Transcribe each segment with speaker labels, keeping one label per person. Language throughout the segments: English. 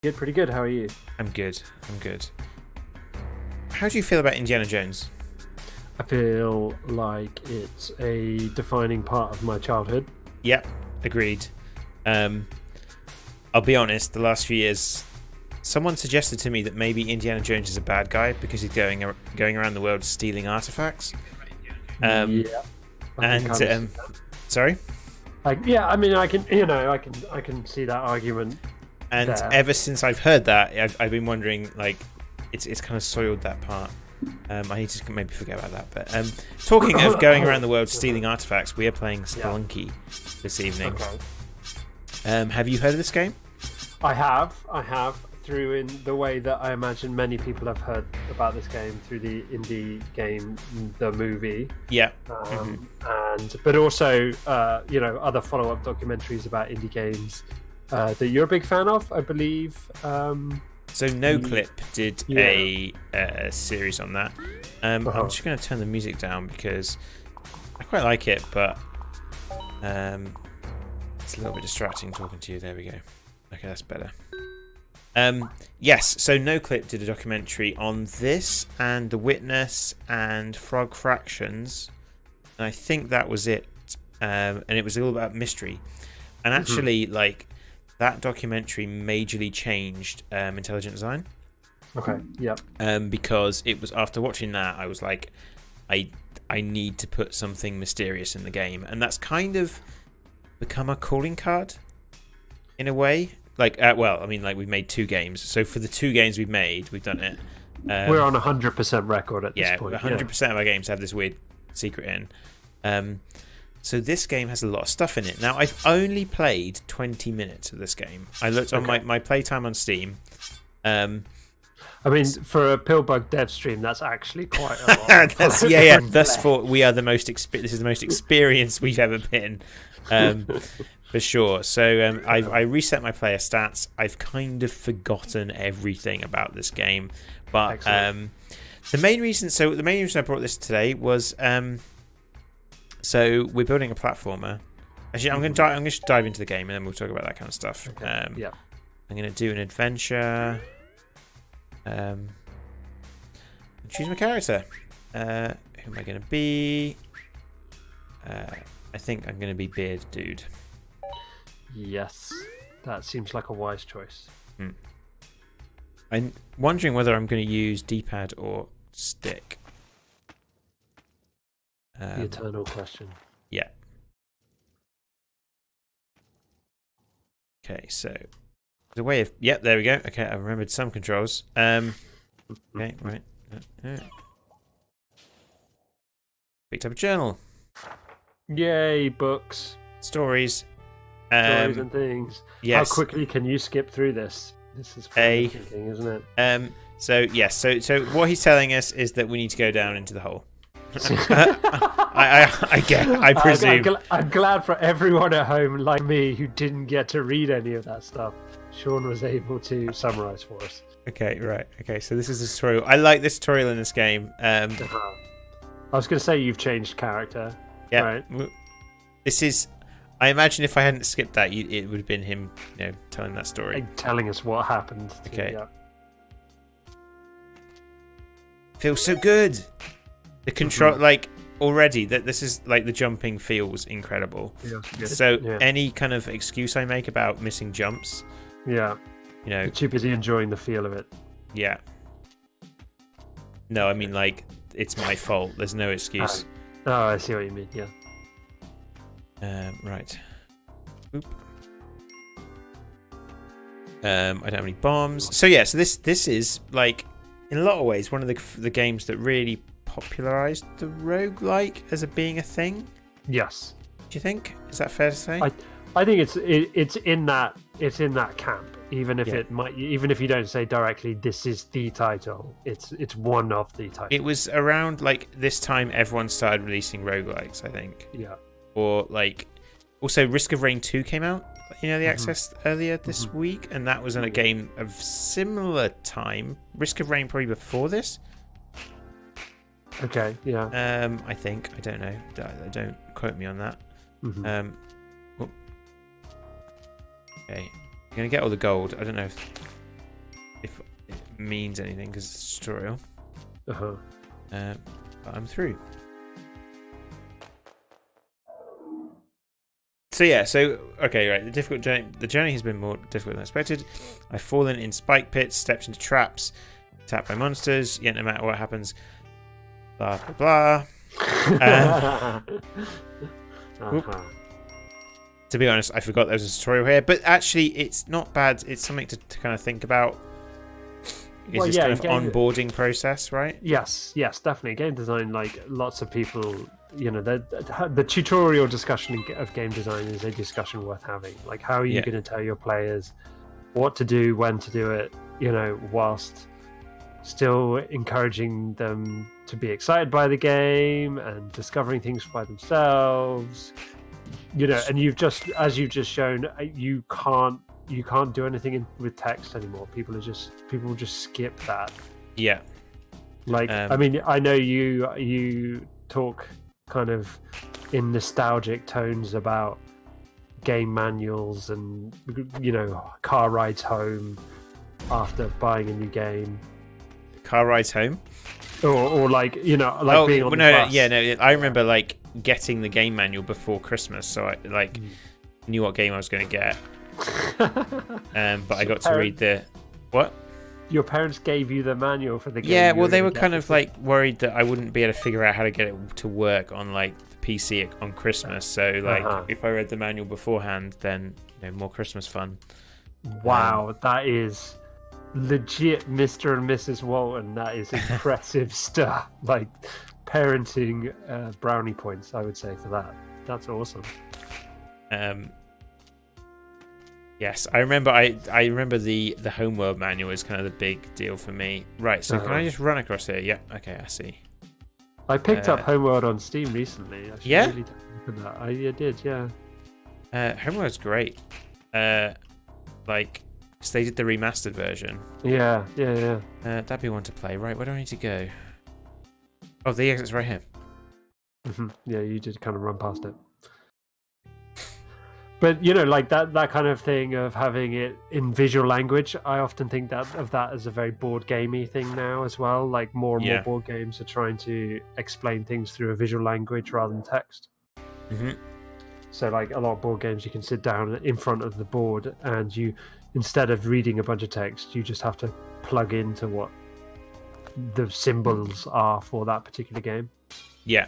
Speaker 1: Good, pretty good. How are you?
Speaker 2: I'm good. I'm good. How do you feel about Indiana Jones?
Speaker 1: I feel like it's a defining part of my childhood.
Speaker 2: Yep, agreed. I'll be honest, the last few years, someone suggested to me that maybe Indiana Jones is a bad guy because he's going around the world stealing artifacts.
Speaker 1: Yeah.
Speaker 2: Sorry?
Speaker 1: Yeah, I mean, I can see that argument.
Speaker 2: And
Speaker 1: there.
Speaker 2: ever since I've heard that, I've been wondering, like, it's kind of soiled that part. I need to maybe forget about that. But talking of going around the world stealing artifacts, we are playing Spelunky this evening.
Speaker 1: Okay.
Speaker 2: Have you heard of this game?
Speaker 1: I have through in the way that I imagine many people have heard about this game through the indie game, the movie.
Speaker 2: Yeah.
Speaker 1: But also other follow-up documentaries about indie games that you're a big fan of, I believe.
Speaker 2: So NoClip did a series on that. I'm just going to turn the music down because I quite like it, but it's a little bit distracting talking to you. There we go. Okay, that's better. Yes, so NoClip did a documentary on this and The Witness and Frog Fractions, and I think that was it. And it was all about mystery. And actually, like, that documentary majorly changed intelligent design.
Speaker 1: Okay. Yeah.
Speaker 2: Because it was after watching that, I was like, I need to put something mysterious in the game, and that's kind of become a calling card in a way. Like, well, I mean, like, we've made 2 games, so for the 2 games we've made, we've done it.
Speaker 1: We're on 100% record at this point.
Speaker 2: 100% of our games have this weird secret in. So this game has a lot of stuff in it. Now, I've only played 20 minutes of this game. I looked on my playtime on Steam.
Speaker 1: I mean, for a Pillbug dev stream, that's actually quite a lot.
Speaker 2: Thus far, we are the most. This is the most experienced we've ever been, for sure. So I reset my player stats. I've kind of forgotten everything about this game, but the main reason I brought this today was. So we're building a platformer. Actually, I'm going to dive into the game and then we'll talk about that kind of stuff.
Speaker 1: Okay.
Speaker 2: I'm going to do an adventure. Choose my character. Who am I going to be? I think I'm going to be Beard Dude.
Speaker 1: Yes, that seems like a wise choice.
Speaker 2: I'm wondering whether I'm going to use D-pad or stick.
Speaker 1: The eternal question.
Speaker 2: Yeah. Okay, so the way of there we go. Okay, I remembered some controls. Okay, right. Picked up a journal.
Speaker 1: Yay, books.
Speaker 2: Stories.
Speaker 1: Stories and things.
Speaker 2: Yes.
Speaker 1: How quickly can you skip through this? This is thinking, isn't it?
Speaker 2: So yes. So what he's telling us is that we need to go down into the hole. I presume.
Speaker 1: I'm glad for everyone at home like me who didn't get to read any of that stuff. Sean was able to summarize for us.
Speaker 2: Okay, right. Okay, so this is the tutorial. I like this tutorial in this game.
Speaker 1: I was going to say you've changed character.
Speaker 2: Yeah.
Speaker 1: Right.
Speaker 2: This is. I imagine if I hadn't skipped that, it would have been him, telling that story,
Speaker 1: like telling us what happened.
Speaker 2: Okay. Feels so good. The control, like, already that this is like the jumping feels incredible. So any kind of excuse I make about missing jumps,
Speaker 1: you're too busy enjoying the feel of it.
Speaker 2: Yeah. No, I mean, like, it's my fault. There's no excuse.
Speaker 1: Oh, I see what you mean. Yeah.
Speaker 2: Right. Oop. I don't have any bombs. So yeah, so this is, like, in a lot of ways one of the games that really popularized the roguelike as being a thing.
Speaker 1: Yes.
Speaker 2: Do you think? Is that fair to say?
Speaker 1: I think it's in that camp. Even if even if you don't say directly this is the title, it's one of the titles.
Speaker 2: It was around like this time everyone started releasing roguelikes, I think.
Speaker 1: Yeah.
Speaker 2: Or like also Risk of Rain 2 came out, the access earlier this week, and that was in a game of similar time. Risk of Rain probably before this.
Speaker 1: Okay, yeah.
Speaker 2: I think. I don't know. Don't quote me on that. Okay. I'm going to get all the gold. I don't know if... if it means anything because it's a tutorial. But I'm through. So yeah, okay, right. The journey has been more difficult than expected. I've fallen in spike pits, stepped into traps, attacked by monsters. Yet no matter what happens, blah blah blah. To be honest, I forgot there was a tutorial here, but actually, it's not bad. It's something to kind of think about. It's this kind of onboarding process, right?
Speaker 1: Yes, definitely. Game design, like lots of people, you know, the tutorial discussion of game design is a discussion worth having. Like, how are you going to tell your players what to do, when to do it, you know, whilst still encouraging them to be excited by the game and discovering things by themselves, you know. And as you've just shown, you can't do anything with text anymore. People will just skip that.
Speaker 2: Yeah.
Speaker 1: Like, I mean, I know you talk kind of in nostalgic tones about game manuals and, you know, car rides home after buying a new game.
Speaker 2: Car rides home?
Speaker 1: Or like, you know, like being on the bus.
Speaker 2: No, I remember like getting the game manual before Christmas, so I like knew what game I was going to get. But I got to read the what?
Speaker 1: Your parents gave you the manual for the game.
Speaker 2: Yeah, well, they were kind of like worried that I wouldn't be able to figure out how to get it to work on like the PC on Christmas. So like, if I read the manual beforehand, then you know, more Christmas fun.
Speaker 1: Wow, that is legit, Mr. and Mrs. Walton. That is impressive stuff. Like parenting brownie points, I would say, for that. That's awesome.
Speaker 2: Yes, I remember. I remember the homeworld manual is kind of the big deal for me. Right, so can I just run across here? Yeah, okay, I see.
Speaker 1: I picked up Homeworld on Steam recently. I
Speaker 2: yeah,
Speaker 1: really look at that. I did. Yeah.
Speaker 2: Homeworld's great. Like, so they did the remastered version.
Speaker 1: Yeah.
Speaker 2: That'd be one to play. Right, where do I need to go? Oh, the exit's right here.
Speaker 1: Yeah, you did kind of run past it. But, you know, like that kind of thing of having it in visual language, I often think of that as a very board gamey thing now as well. Like more and more board games are trying to explain things through a visual language rather than text. So like a lot of board games, you can sit down in front of the board and you, instead of reading a bunch of text, you just have to plug into what the symbols are for that particular game.
Speaker 2: Yeah.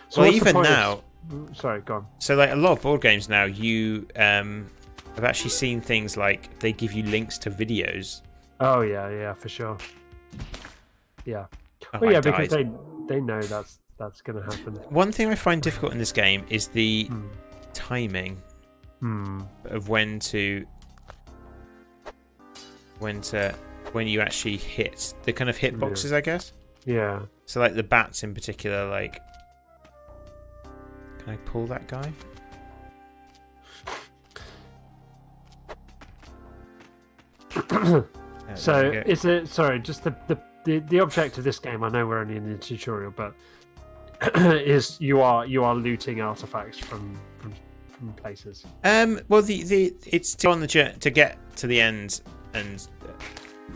Speaker 1: So
Speaker 2: well, even now...
Speaker 1: Sorry, go on.
Speaker 2: So, like, a lot of board games now, you have actually seen things like they give you links to videos.
Speaker 1: Oh, yeah, for sure. Yeah.
Speaker 2: Oh,
Speaker 1: well, yeah, because they know that's going to happen.
Speaker 2: One thing I find difficult in this game is the timing of when you actually hit the kind of hit boxes, I guess.
Speaker 1: Yeah.
Speaker 2: So, like, the bats in particular, like... Can I pull that guy?
Speaker 1: So is it? Sorry, just the object of this game. I know we're only in the tutorial, but is you are looting artifacts from places.
Speaker 2: Well, it's still on the journey to get to the end and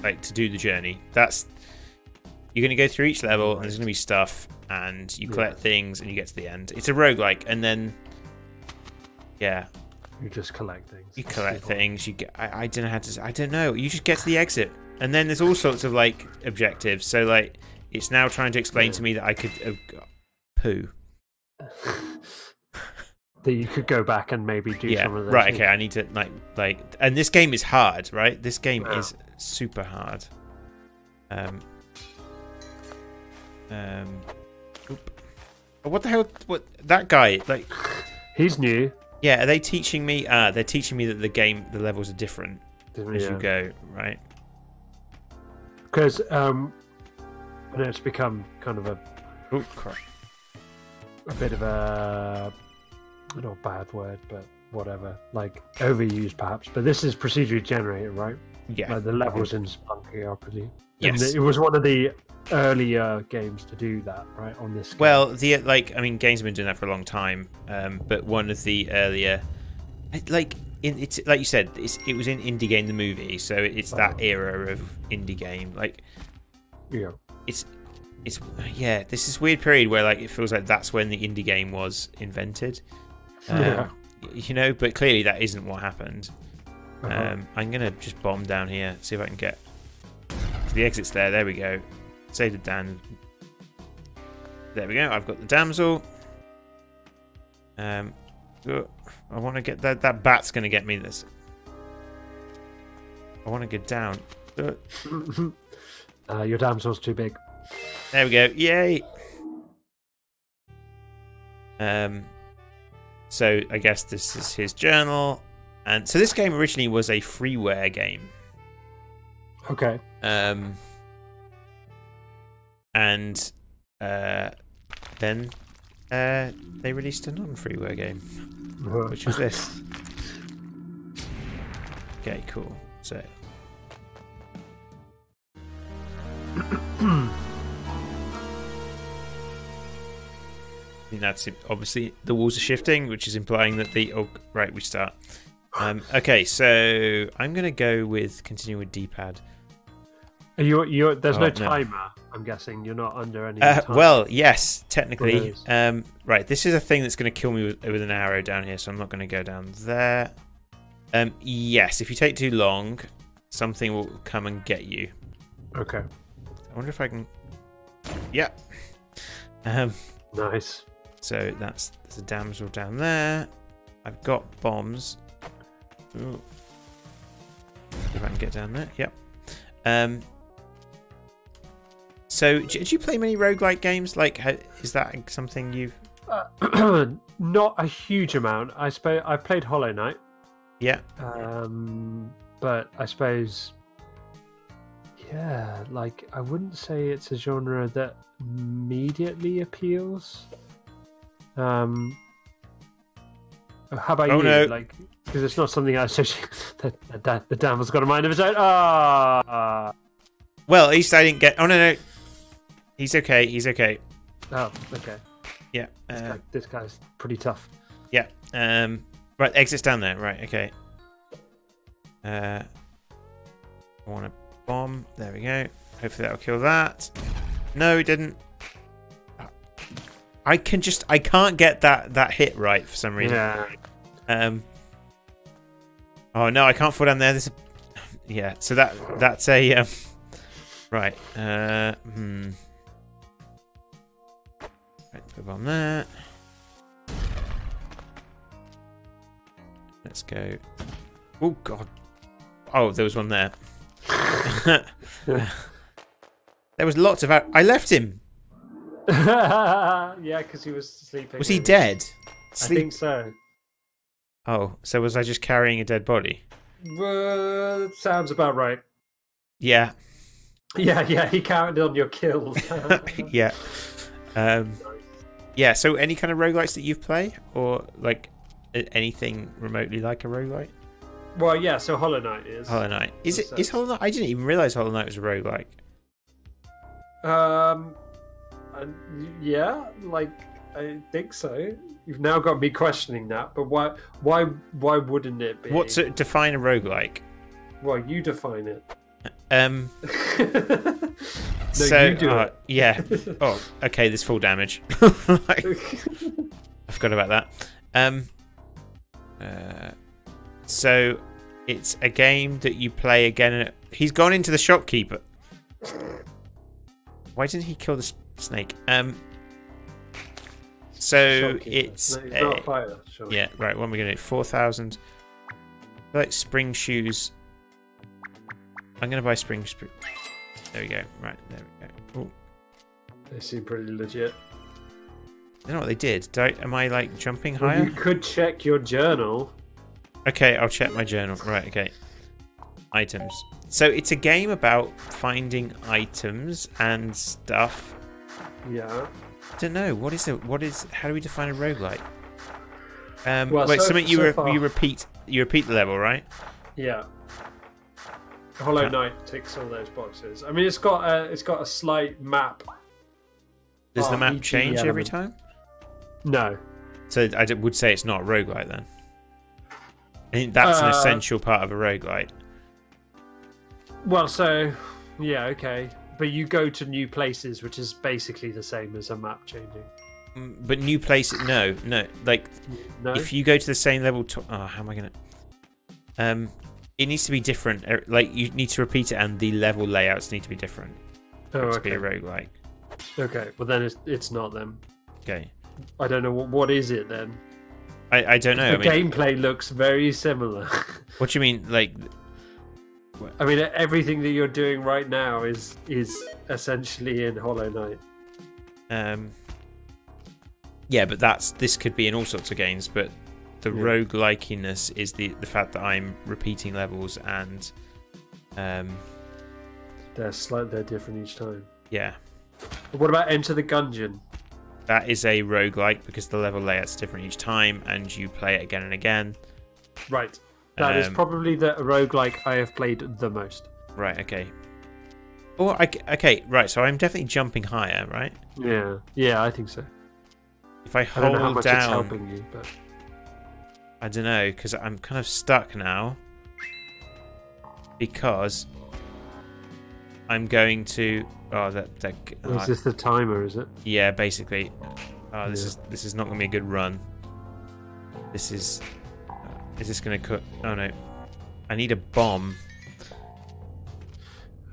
Speaker 2: like to do the journey. That's you're going to go through each level, and there's going to be stuff. And you collect things, and you get to the end. It's a roguelike, and then
Speaker 1: you just collect things.
Speaker 2: You collect things. You get. I don't know how to. I don't know. You just get to the exit, and then there's all sorts of like objectives. So like, it's now trying to explain to me that I could poo.
Speaker 1: That you could go back and maybe do some of those.
Speaker 2: Right. Okay. I need to like. And this game is hard, right? This game is super hard. What the hell? What that guy like?
Speaker 1: He's new.
Speaker 2: Yeah, are they teaching me? They're teaching me that the levels are different as you go, right?
Speaker 1: Because I know it's become kind of a bit of a not a bad word, but whatever, like overused perhaps. But this is procedurally generated, right?
Speaker 2: Yeah.
Speaker 1: Like the levels in Spelunky are pretty.
Speaker 2: Yes.
Speaker 1: And it was one of the earlier games to do that, right? On this.
Speaker 2: Well, games have been doing that for a long time. But one of the earlier, like it's like you said, it was in Indie Game the movie, so it's that era of indie game. Like,
Speaker 1: yeah,
Speaker 2: it's yeah, this is weird period where like it feels like that's when the indie game was invented. You know, but clearly that isn't what happened. I'm gonna just bomb down here, see if I can get the exit's there. There we go. Save the Dan. There we go. I've got the damsel. I want to get that. That bat's gonna get me this. I want to get down.
Speaker 1: Your damsel's too big.
Speaker 2: There we go. Yay. So I guess this is his journal, and so this game originally was a freeware game.
Speaker 1: Okay.
Speaker 2: And then they released a non-freeware game, which was this. Okay, cool. So. I think that's it. Obviously the walls are shifting, which is implying that the right, we start. Okay, so I'm gonna go with continue with D-pad.
Speaker 1: You're there's no timer. No. I'm guessing you're not under any time.
Speaker 2: Well, yes, technically. Right, this is a thing that's gonna kill me with an arrow down here, so I'm not gonna go down there. Yes, if you take too long, something will come and get you.
Speaker 1: Okay.
Speaker 2: I wonder if I can. Yeah.
Speaker 1: Nice.
Speaker 2: So there's a damsel down there. I've got bombs. Ooh. If I can get down there. Yep. So do you play many roguelike games? Like, is that something you've?
Speaker 1: Not a huge amount. I played Hollow Knight.
Speaker 2: Yeah.
Speaker 1: But I suppose, yeah, like I wouldn't say it's a genre that immediately appeals. How about you?
Speaker 2: No.
Speaker 1: Like, because it's not something I associate. The Damel's got a mind of his own. Ah.
Speaker 2: Well, at least I didn't get. Oh no. He's okay. He's okay.
Speaker 1: Oh, okay.
Speaker 2: Yeah.
Speaker 1: This guy's pretty tough.
Speaker 2: Yeah. Right. Exit's down there. Right. Okay. I want a bomb. There we go. Hopefully that'll kill that. No, it didn't. I can't get that hit right for some reason.
Speaker 1: Yeah.
Speaker 2: Oh no, I can't fall down there. Yeah. So that's a right. Right, put on there. Let's go. Oh god. Oh, there was one there. There was lots of. I left him.
Speaker 1: Yeah, because he was sleeping.
Speaker 2: Was he dead?
Speaker 1: I think so.
Speaker 2: Oh, so was I just carrying a dead body?
Speaker 1: Sounds about right.
Speaker 2: Yeah.
Speaker 1: Yeah, he counted on your kills.
Speaker 2: Yeah. Yeah, so any kind of roguelites that you've played? Or like anything remotely like a roguelite?
Speaker 1: Well, yeah, so Hollow Knight is.
Speaker 2: Hollow Knight. Is Hollow Knight? I didn't even realise Hollow Knight was a roguelike.
Speaker 1: Yeah, like I think so. You've now got me questioning that, but why wouldn't it be?
Speaker 2: What's it define a roguelike?
Speaker 1: Well, you define it.
Speaker 2: No,
Speaker 1: so you do it.
Speaker 2: Yeah. Oh, okay. There's full damage. I forgot about that. So it's a game that you play again. He's gone into the shopkeeper. Why didn't he kill the snake? So it's
Speaker 1: not a fire. Sure.
Speaker 2: Yeah. Right. What am I going to do? 4,000. Like spring shoes. I'm going to buy spring. There we go. Right. There we go. Ooh.
Speaker 1: They seem pretty legit.
Speaker 2: I don't know what they did. Am I like jumping
Speaker 1: Well,
Speaker 2: higher?
Speaker 1: you could check your journal.
Speaker 2: Okay, I'll check my journal. Right, okay. Items. So it's a game about finding items and stuff.
Speaker 1: Yeah.
Speaker 2: I don't know. How do we define a roguelike?
Speaker 1: Well,
Speaker 2: wait,
Speaker 1: so
Speaker 2: you repeat the level, right?
Speaker 1: Yeah. Hollow Knight ticks all those boxes. I mean, it's got a slight map.
Speaker 2: Does the map change every time?
Speaker 1: No.
Speaker 2: So I would say it's not a roguelike then. I think that's an essential part of a roguelite.
Speaker 1: Well, so yeah, okay, but you go to new places, which is basically the same as a map changing.
Speaker 2: But new places, no, like
Speaker 1: No?
Speaker 2: if you go to the same level, how am I gonna? It needs to be different. Like you need to repeat it, and the level layouts need to be different.
Speaker 1: Oh,
Speaker 2: to
Speaker 1: okay.
Speaker 2: be a roguelike.
Speaker 1: Okay, well then it's not them.
Speaker 2: Okay.
Speaker 1: I don't know what is it then.
Speaker 2: I don't know.
Speaker 1: The gameplay looks very similar.
Speaker 2: What do you mean, like?
Speaker 1: I mean, everything that you're doing right now is essentially in Hollow Knight.
Speaker 2: Yeah, but this could be in all sorts of games. But the roguelikiness is the fact that I'm repeating levels and
Speaker 1: they're different each time.
Speaker 2: Yeah.
Speaker 1: What about Enter the Gungeon?
Speaker 2: That is a roguelike because the level layout's different each time and you play it again and again.
Speaker 1: Right. That is probably the roguelike I have played the most.
Speaker 2: Right, okay. Oh, okay, right, so I'm definitely jumping higher, right?
Speaker 1: Yeah, I think so.
Speaker 2: If I
Speaker 1: I
Speaker 2: hold
Speaker 1: don't know how much
Speaker 2: down...
Speaker 1: it's helping you, but...
Speaker 2: I don't know, because I'm kind of stuck now. Because I'm going to... Oh,
Speaker 1: is this the timer, is it?
Speaker 2: Yeah, basically. Oh, this is not going to be a good run. This is... Is this going to cook? Oh, no. I need a bomb.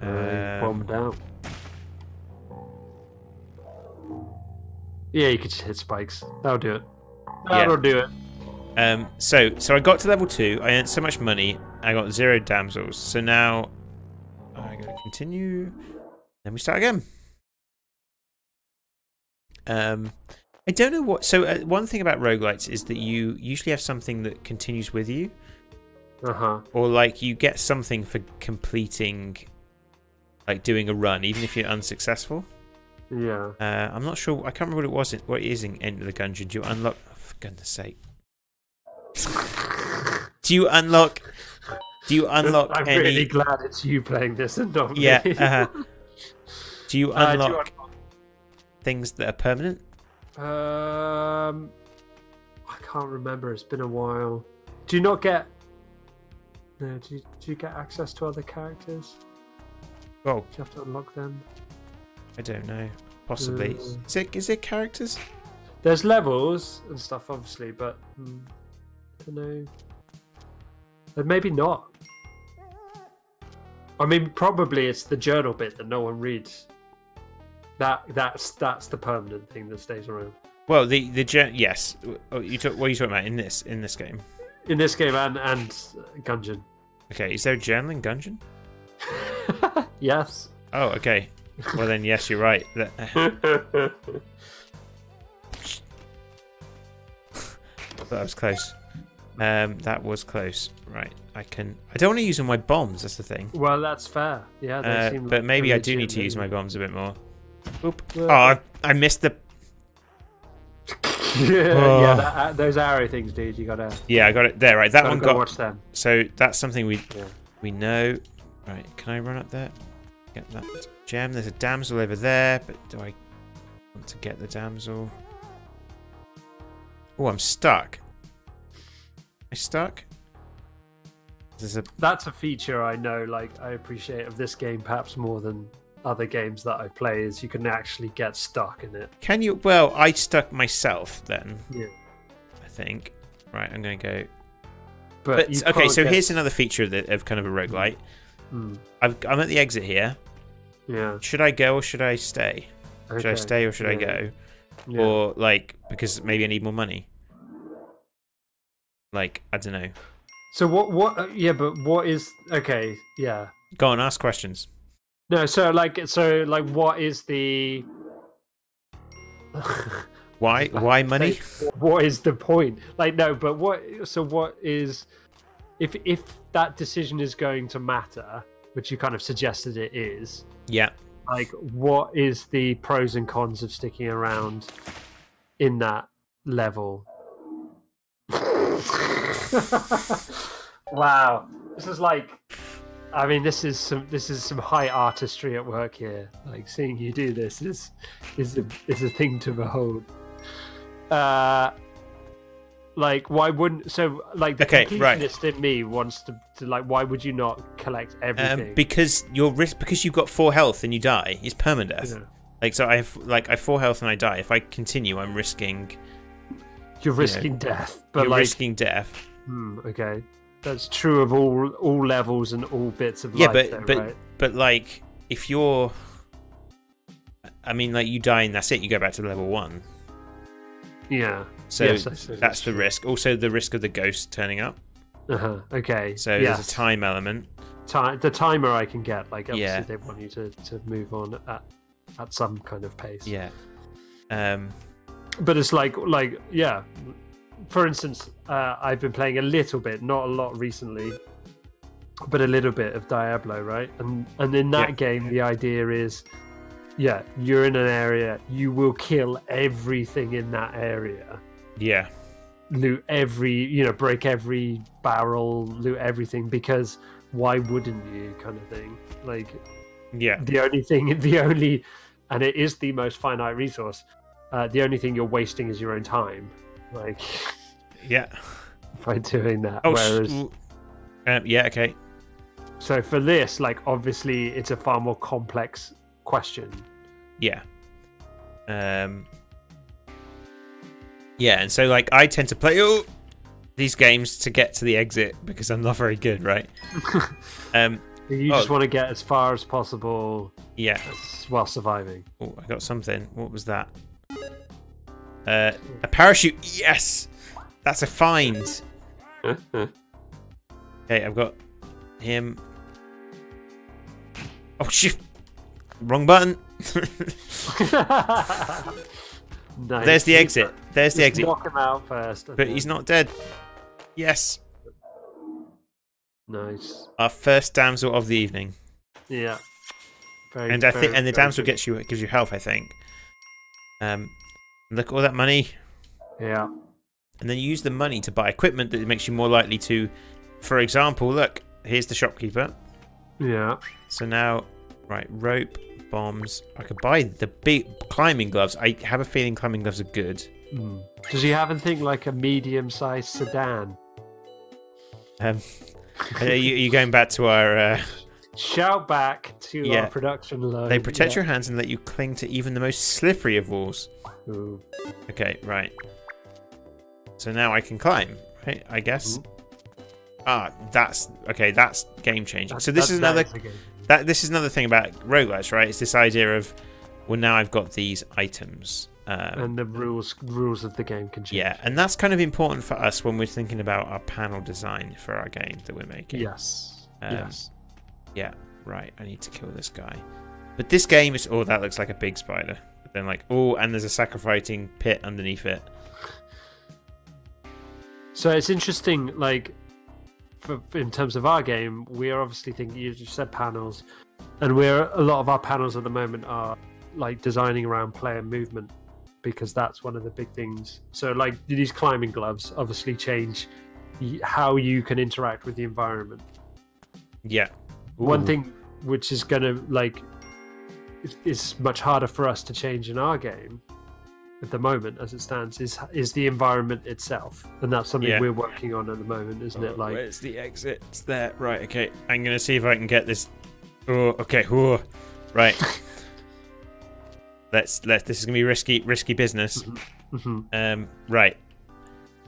Speaker 1: Bombed out. Yeah, you could just hit spikes. That'll do it. That'll do it.
Speaker 2: So I got to level 2. I earned so much money. I got 0 damsels. So now I gotta continue. Then we start again. I don't know what. So one thing about roguelites is that you usually have something that continues with you. Or like you get something for completing, like doing a run, even if you're unsuccessful.
Speaker 1: Yeah.
Speaker 2: I'm not sure. I can't remember what it was. What it is in Enter the Gungeon. Do you unlock? Oh, for goodness sake. Do you unlock
Speaker 1: I'm
Speaker 2: any...
Speaker 1: really glad it's you playing this and not me.
Speaker 2: Yeah. Do you unlock things that are permanent?
Speaker 1: I can't remember. It's been a while. Do you not get? No. Do you get access to other characters?
Speaker 2: Oh,
Speaker 1: do you have to unlock them?
Speaker 2: I don't know. Possibly. Is it characters?
Speaker 1: There's levels and stuff, obviously, but I don't know. But maybe not. I mean, probably it's the journal bit that no one reads. That's the permanent thing that stays around.
Speaker 2: Well, yes. What are you talking about in this game?
Speaker 1: In this game and Gungeon.
Speaker 2: Okay, is there a journal in Gungeon?
Speaker 1: Yes.
Speaker 2: Oh, okay. Well then, yes, you're right. That was close. That was close. Right. I don't want to use all my bombs. That's the thing.
Speaker 1: Well, that's fair. Yeah. They seem
Speaker 2: but maybe I do need to use my bombs a bit more. Oop. Oh, I missed the.
Speaker 1: Yeah, those arrow things, dude. You gotta.
Speaker 2: Yeah, I got it there. Right, that one got.
Speaker 1: Watch them.
Speaker 2: So that's something we know. Right, can I run up there? Get that gem. There's a damsel over there, but do I want to get the damsel? Oh, I'm stuck. Am I stuck?
Speaker 1: That's a feature I know. Like, I appreciate of this game perhaps more than other games that I play. Is you can actually get stuck in it.
Speaker 2: Can you? Well, I stuck myself then.
Speaker 1: Yeah.
Speaker 2: I think. Right, I'm going to go.
Speaker 1: But
Speaker 2: okay, so here's another feature of kind of a roguelite. I'm at the exit here.
Speaker 1: Yeah.
Speaker 2: Should I go or should I stay? Okay. Should I stay or should I go? Yeah. Or like because maybe I need more money. Like I don't know.
Speaker 1: So what? Yeah, but what is okay? Yeah.
Speaker 2: Go on, ask questions.
Speaker 1: No, so what is the?
Speaker 2: Why money?
Speaker 1: What is the point? Like no, but what? So what is? If that decision is going to matter, which you kind of suggested it is.
Speaker 2: Yeah.
Speaker 1: Like, what is the pros and cons of sticking around in that level? Wow, this is like, I mean, this is some high artistry at work here. Like seeing you do this is a thing to behold. Like, why wouldn't... So, like, the
Speaker 2: Okay,
Speaker 1: completionist in me wants to, like, why would you not collect everything?
Speaker 2: Because because you've got 4 health and you die. It's permadeath.
Speaker 1: Yeah.
Speaker 2: Like, so I have 4 health and I die. If I continue, I'm risking...
Speaker 1: You're risking death. But,
Speaker 2: you're
Speaker 1: like,
Speaker 2: risking death.
Speaker 1: Okay. That's true of all levels and all bits of
Speaker 2: life,
Speaker 1: right?
Speaker 2: But, like, if you're... I mean, like, you die and that's it. You go back to level 1.
Speaker 1: Yeah.
Speaker 2: So
Speaker 1: yes,
Speaker 2: that's the risk. Also, the risk of the ghost turning up.
Speaker 1: Okay.
Speaker 2: So there's a time element.
Speaker 1: The timer I can get. Like, obviously,
Speaker 2: Yeah.
Speaker 1: they want you to move on at some kind of pace.
Speaker 2: Yeah.
Speaker 1: But it's like yeah. For instance, I've been playing a little bit, not a lot recently, but a little bit of Diablo, right? And in that game, the idea is, you're in an area, you will kill everything in that area.
Speaker 2: Yeah.
Speaker 1: Loot break every barrel, loot everything, because why wouldn't you, kind of thing. Like, and it is the most finite resource. The only thing you're wasting is your own time. Like, by doing that.
Speaker 2: Okay.
Speaker 1: So for this, like, obviously, it's a far more complex question.
Speaker 2: Yeah. And so, like, I tend to play these games to get to the exit because I'm not very good, right?
Speaker 1: You just want to get as far as possible.
Speaker 2: Yeah.
Speaker 1: While surviving.
Speaker 2: Oh, I got something. What was that? A parachute. Yes, that's a find. Okay, I've got him. Oh shit! Wrong button.
Speaker 1: Nice.
Speaker 2: There's the exit. There's the exit.
Speaker 1: Knock him out first.
Speaker 2: But he's not dead. Yes.
Speaker 1: Nice.
Speaker 2: Our first damsel of the evening.
Speaker 1: Yeah.
Speaker 2: And the damsel gives you health, I think. Look at all that money.
Speaker 1: Yeah.
Speaker 2: And then you use the money to buy equipment that makes you more likely to, for example, look, here's the shopkeeper.
Speaker 1: Yeah.
Speaker 2: So now, right, rope, bombs. I could buy the big climbing gloves. I have a feeling climbing gloves are good.
Speaker 1: Does he have anything like a medium-sized sedan?
Speaker 2: Are you going back to our...
Speaker 1: Shout back to our production line.
Speaker 2: They protect your hands and let you cling to even the most slippery of walls.
Speaker 1: Ooh.
Speaker 2: Okay, right. So now I can climb, right? I guess. That's game changing. So this is another thing about roguelites, right? It's this idea of, well, now I've got these items.
Speaker 1: And the rules of the game can change.
Speaker 2: Yeah, and that's kind of important for us when we're thinking about our panel design for our game that we're making.
Speaker 1: Yes. Yes.
Speaker 2: Yeah, right. I need to kill this guy. But this game is... Oh, that looks like a big spider. But then, like... Oh, and there's a sacrificing pit underneath it.
Speaker 1: So it's interesting, like... in terms of our game, we are obviously thinking... You just said panels. And a lot of our panels at the moment are, like, designing around player movement. Because that's one of the big things. So, like, these climbing gloves obviously change how you can interact with the environment.
Speaker 2: Yeah. Ooh.
Speaker 1: One thing which is going to, like, is much harder for us to change in our game at the moment as it stands is the environment itself. And that's something we're working on at the moment, isn't it? Like,
Speaker 2: where's the exit? It's there. Right, okay. I'm going to see if I can get this. Oh, okay. Oh, right. This is going to be risky business. Right.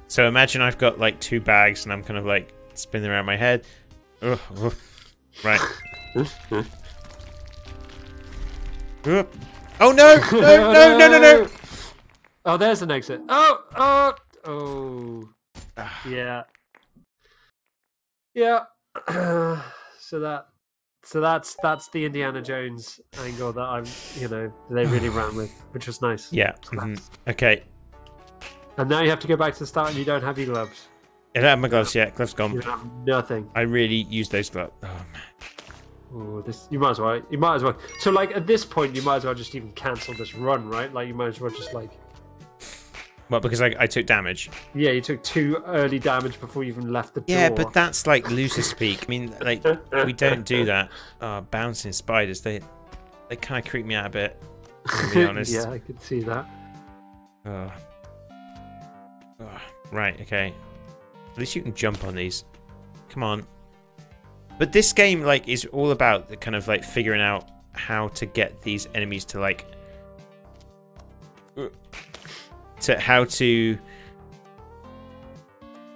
Speaker 2: So imagine I've got, like, 2 bags and I'm kind of, like, spinning around my head. Right. Oh no! No!
Speaker 1: Oh, there's an exit. Oh! Yeah. So that's the Indiana Jones angle that they really ran with, which was nice.
Speaker 2: Yeah. Okay.
Speaker 1: And now you have to go back to the start and you don't have your gloves.
Speaker 2: I don't have my gloves yet. Gloves gone.
Speaker 1: You have nothing.
Speaker 2: I really use those gloves. Oh man.
Speaker 1: Oh, you might as well. So, like, at this point, you might as well just even cancel this run, right? Like, you might as well just, like...
Speaker 2: Well, because I took damage.
Speaker 1: Yeah, you took 2 early damage before you even left the door.
Speaker 2: Yeah, but that's, like, loser speak. I mean, like, we don't do that. Oh, bouncing spiders, they kind of creep me out a bit, to be honest.
Speaker 1: Yeah, I could see that.
Speaker 2: Right, okay. At least you can jump on these. Come on. But this game, like, is all about the kind of, like, figuring out how to get these enemies to, like... how to...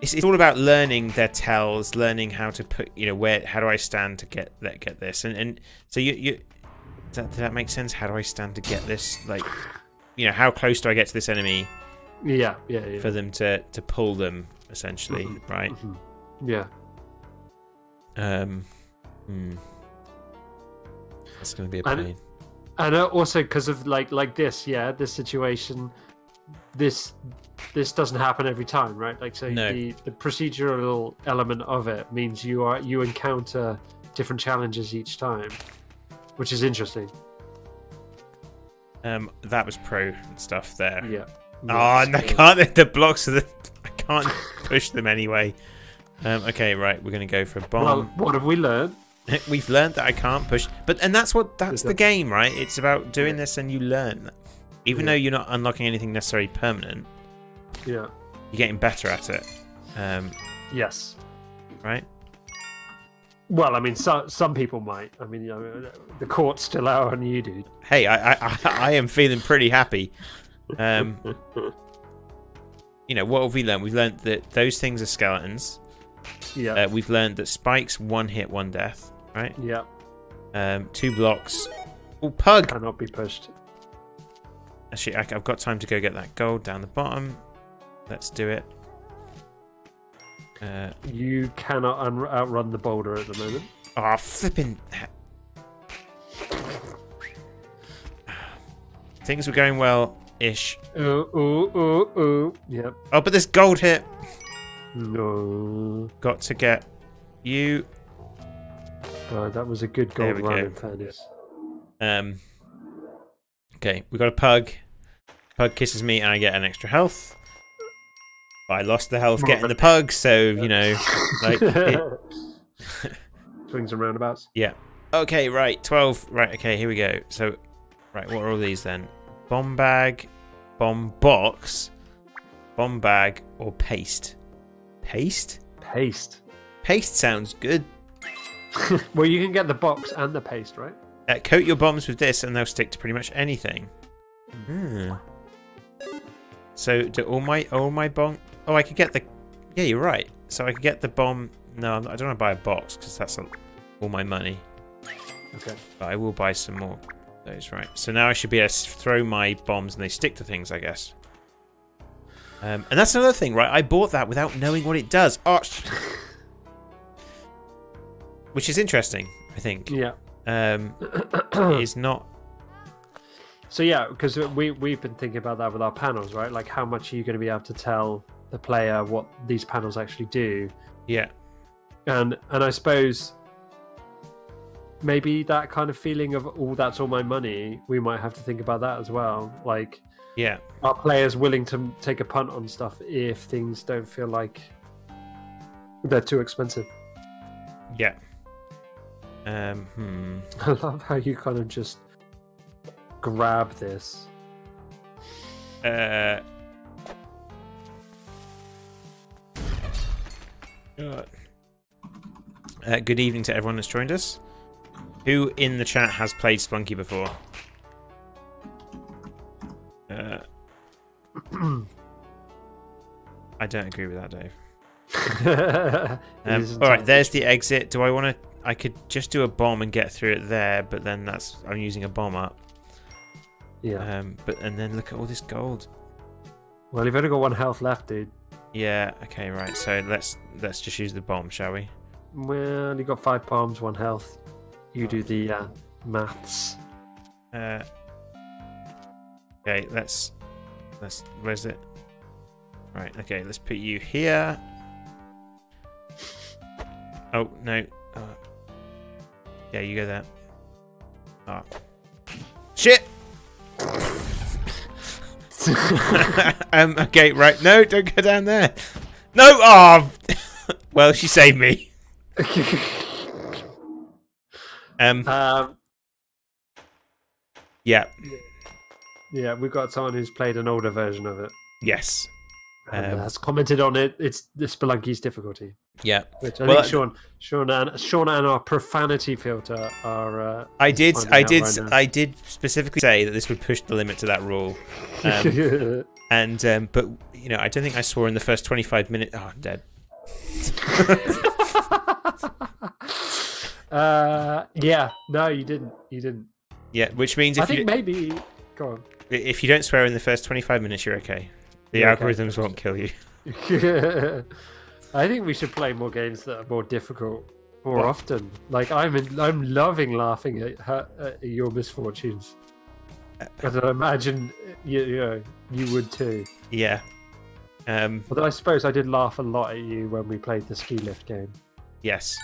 Speaker 2: It's all about learning their tells, learning how to put, you know, how do I stand to get this, and so you does that make sense? How do I stand to get this? Like, you know, how close do I get to this enemy?
Speaker 1: Yeah.
Speaker 2: For them to pull them, essentially, right?
Speaker 1: Yeah.
Speaker 2: That's going to be a pain.
Speaker 1: And also because of like this, this situation, this doesn't happen every time, right? Like, so
Speaker 2: no.
Speaker 1: the procedural element of it means you encounter different challenges each time, which is interesting.
Speaker 2: That was pro stuff there.
Speaker 1: Yeah.
Speaker 2: Oh, and I can't. The blocks are I can't push them anyway. Okay, right. We're gonna go for a bomb.
Speaker 1: Well, what have we learned?
Speaker 2: We've learned that I can't push, and that's the game, right? It's about doing this, and you learn. Even though you're not unlocking anything necessarily permanent.
Speaker 1: Yeah.
Speaker 2: You're getting better at it.
Speaker 1: Yes.
Speaker 2: Right?
Speaker 1: Well, I mean, some people might. I mean, you know, the court's still out on you, dude.
Speaker 2: Hey, I am feeling pretty happy. You know, what have we learned? We've learned that those things are skeletons.
Speaker 1: Yeah.
Speaker 2: We've learned that spikes, 1 hit, 1 death. Right?
Speaker 1: Yeah.
Speaker 2: 2 blocks. Oh, pug!
Speaker 1: Cannot be pushed.
Speaker 2: Actually, I've got time to go get that gold down the bottom. Let's do it.
Speaker 1: You cannot outrun the boulder at the moment.
Speaker 2: Oh, flipping... Things were going well-ish.
Speaker 1: Ooh. Yep.
Speaker 2: Oh, but this gold hit.
Speaker 1: No.
Speaker 2: Got to get you.
Speaker 1: That was a good gold run, in fairness.
Speaker 2: Okay, we got a pug. Pug kisses me and I get an extra health. But I lost the health getting the pug, so, you know, like...
Speaker 1: Swings and roundabouts.
Speaker 2: Yeah. Okay, right, 12. Right, okay, here we go. So, right, what are all these then? Bomb bag, bomb box, bomb bag, or paste? Paste?
Speaker 1: Paste.
Speaker 2: Paste sounds good.
Speaker 1: Well, you can get the box and the paste, right?
Speaker 2: Coat your bombs with this and they'll stick to pretty much anything. So do all my bomb... Oh, I could get the... Yeah, you're right. So I could get the bomb... No, I don't want to buy a box because that's all my money.
Speaker 1: Okay.
Speaker 2: But I will buy some more of those, right. So now I should be able to throw my bombs and they stick to things, I guess. And that's another thing, right? I bought that without knowing what it does. Oh, which is interesting, I think.
Speaker 1: Yeah.
Speaker 2: It is not...
Speaker 1: So yeah, because we've been thinking about that with our panels, right? Like, how much are you going to be able to tell the player what these panels actually do?
Speaker 2: Yeah.
Speaker 1: And I suppose maybe that kind of feeling of, oh, that's all my money, we might have to think about that as well. Like,
Speaker 2: yeah,
Speaker 1: are players willing to take a punt on stuff if things don't feel like they're too expensive?
Speaker 2: Yeah.
Speaker 1: I love how you kind of just grab this.
Speaker 2: Good evening to everyone that's joined us. Who in the chat has played Spelunky before? I don't agree with that, Dave. Alright, there's the exit. Do I want to... I could just do a bomb and get through it there, but then I'm using a bomb up.
Speaker 1: Yeah.
Speaker 2: And then look at all this gold.
Speaker 1: Well, you've only got 1 health left, dude.
Speaker 2: Yeah. Okay. Right. So let's just use the bomb, shall we?
Speaker 1: Well, you got 5 bombs, 1 health. You do the maths.
Speaker 2: Okay. Let's. Where's it? Right. Okay. Let's put you here. Oh no. Yeah, you go there. Oh. Shit! Okay, right. No, don't go down there. No! Oh! Well, she saved me.
Speaker 1: Yeah. Yeah, we've got someone who's played an older version of it.
Speaker 2: Yes.
Speaker 1: has commented on it. It's the Spelunky's difficulty.
Speaker 2: Yeah,
Speaker 1: which I think Sean and our profanity filter are.
Speaker 2: I did specifically say that this would push the limit to that rule, but you know, I don't think I swore in the first 25 minutes. Oh, I'm dead.
Speaker 1: Yeah, no, you didn't.
Speaker 2: Yeah, which means
Speaker 1: I think maybe. Go on.
Speaker 2: If you don't swear in the first 25 minutes, you're okay. The algorithms won't kill you.
Speaker 1: I think we should play more games that are more difficult more often. Like I'm loving laughing at your misfortunes. And I imagine you would too.
Speaker 2: Yeah.
Speaker 1: Although I suppose I did laugh a lot at you when we played the ski lift game.
Speaker 2: Yes.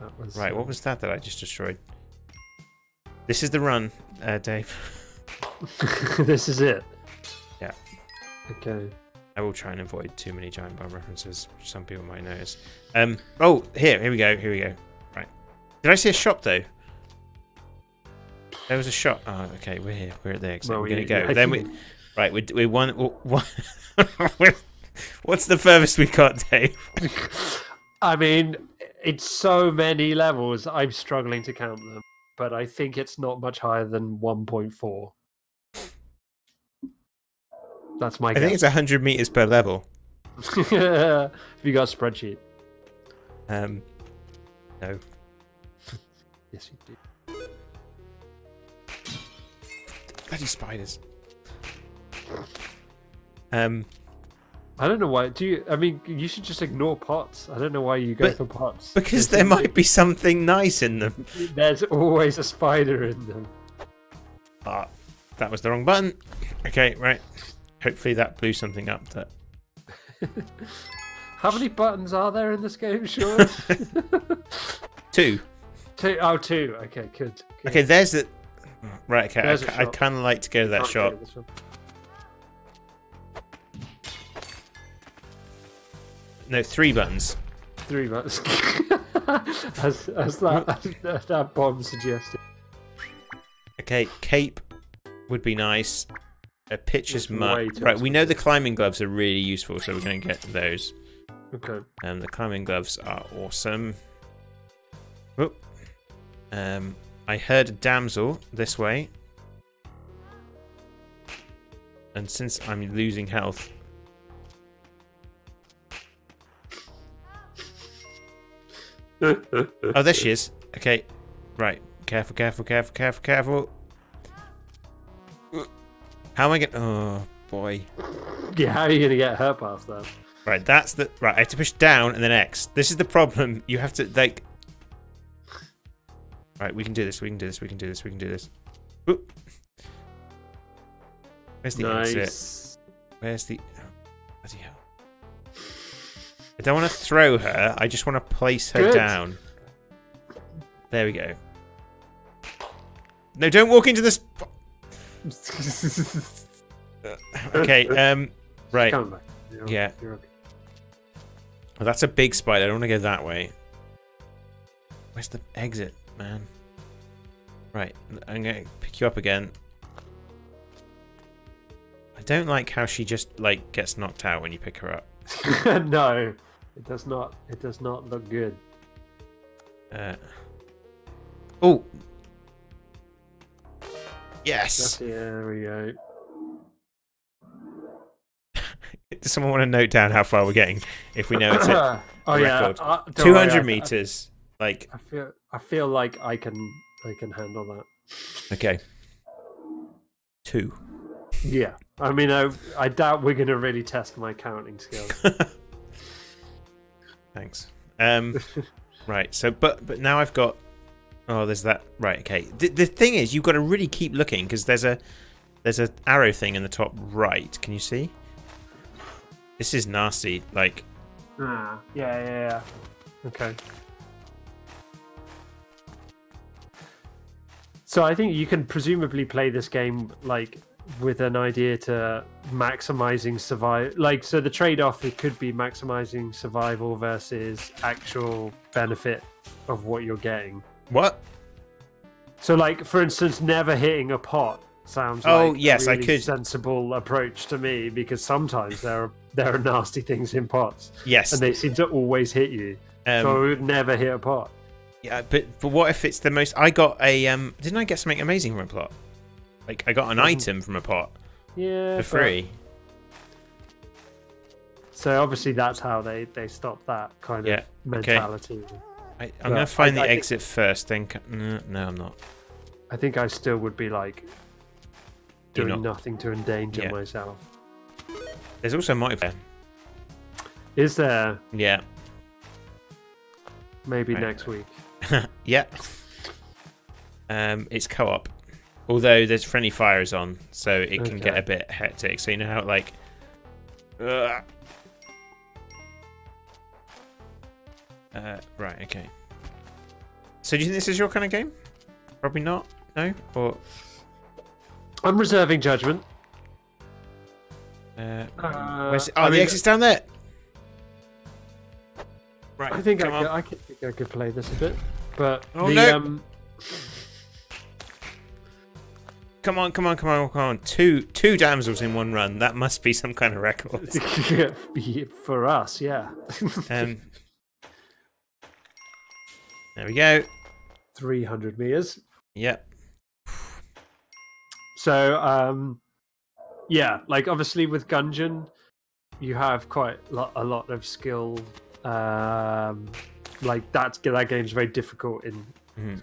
Speaker 1: That was
Speaker 2: right. What was that I just destroyed? This is the run, Dave.
Speaker 1: This is it.
Speaker 2: Yeah.
Speaker 1: Okay.
Speaker 2: I will try and avoid too many giant bomb references, which some people might notice. Oh, here we go. Right. Did I see a shop though? There was a shop. Oh, okay. We're here. We're at the exit. We're gonna go. Then we won. What's the furthest we got, Dave?
Speaker 1: I mean, it's so many levels. I'm struggling to count them, but I think it's not much higher than 1.4. That's my guess.
Speaker 2: I think it's 100 meters per level.
Speaker 1: Have you got a spreadsheet?
Speaker 2: No.
Speaker 1: Yes, you do.
Speaker 2: Bloody spiders.
Speaker 1: I don't know why. I mean, you should just ignore pots. I don't know why you go for pots.
Speaker 2: Because there might be something nice in them.
Speaker 1: There's always a spider in them.
Speaker 2: Ah, that was the wrong button. Okay, right. Hopefully that blew something up. That.
Speaker 1: How many buttons are there in this game, Sean?
Speaker 2: 2.
Speaker 1: 2. Oh, 2. Okay, good.
Speaker 2: Okay, there's the. Right. Okay, I'd kind of like to go to that shop. No, 3 buttons.
Speaker 1: 3 buttons. as that bomb suggested.
Speaker 2: Okay, cape would be nice. A pitcher's mutt. Right, we know the climbing gloves are really useful, so we're going to get those.
Speaker 1: Okay.
Speaker 2: The climbing gloves are awesome. Whoop. I heard a damsel this way. And since I'm losing health... Oh, there she is. Okay. Right. Careful. How am I getting... Oh, boy.
Speaker 1: Yeah, how are you going to get her past that?
Speaker 2: Right, that's the... Right, I have to push down and then X. This is the problem. You have to, like... Right, we can do this. Oop. Where's the exit? Where's the... Oh, bloody hell. I don't want to throw her. I just want to place her down. There we go. No, don't walk into this... Okay, right. Yeah.
Speaker 1: You're okay.
Speaker 2: Well, that's a big spider. I don't want to go that way. Where's the exit, man? Right, I'm going to pick you up again. I don't like how she just, like, gets knocked out when you pick her up.
Speaker 1: No, it does not. It does not look good.
Speaker 2: Oh! Yes!
Speaker 1: There we go.
Speaker 2: Does someone want to note down how far we're getting? If we know it's a record. 200 meters. Like
Speaker 1: I feel like I can handle that.
Speaker 2: Okay. 2.
Speaker 1: Yeah. I mean, I doubt we're gonna really test my counting skills.
Speaker 2: Thanks. Right. So, but now I've got. Oh, there's that. Right. Okay. The thing is, you've got to really keep looking because there's a arrow thing in the top right. Can you see? This is nasty. Like.
Speaker 1: Yeah. Okay. So I think you can presumably play this game like with an idea to maximizing survival. Like, so the trade-off, it could be maximizing survival versus actual benefit of what you're getting.
Speaker 2: What?
Speaker 1: So, like, for instance, never hitting a pot sounds like
Speaker 2: yes,
Speaker 1: a really
Speaker 2: I could.
Speaker 1: sensible approach to me, because sometimes there are nasty things in pots.
Speaker 2: Yes,
Speaker 1: and they seem to always hit you. So I would never hit a pot.
Speaker 2: Yeah, but what if it's the most? I got a didn't I get something amazing from a pot? Like I got an item from a pot.
Speaker 1: Yeah,
Speaker 2: for free.
Speaker 1: So obviously that's how they stop that kind of mentality.
Speaker 2: Okay. I'm gonna find the exit first. Then no, I'm not.
Speaker 1: I think I still would be like doing nothing to endanger myself.
Speaker 2: There's also multiplayer.
Speaker 1: Is there?
Speaker 2: Yeah.
Speaker 1: Maybe next week.
Speaker 2: Yeah. It's co-op. Although there's friendly fires on, so it can get a bit hectic. So you know how like right, okay. So do you think this is your kind of game? Probably not. No? Or
Speaker 1: I'm reserving judgment.
Speaker 2: where's it? Oh, the exit's down there. Right.
Speaker 1: I think I could play this a bit, but
Speaker 2: Come on. Two damsels in one run. That must be some kind of record.
Speaker 1: For us, yeah.
Speaker 2: There we go.
Speaker 1: 300 meters.
Speaker 2: Yep.
Speaker 1: So, yeah, like obviously with Gungeon, you have quite a lot of skill. Like that game's very difficult in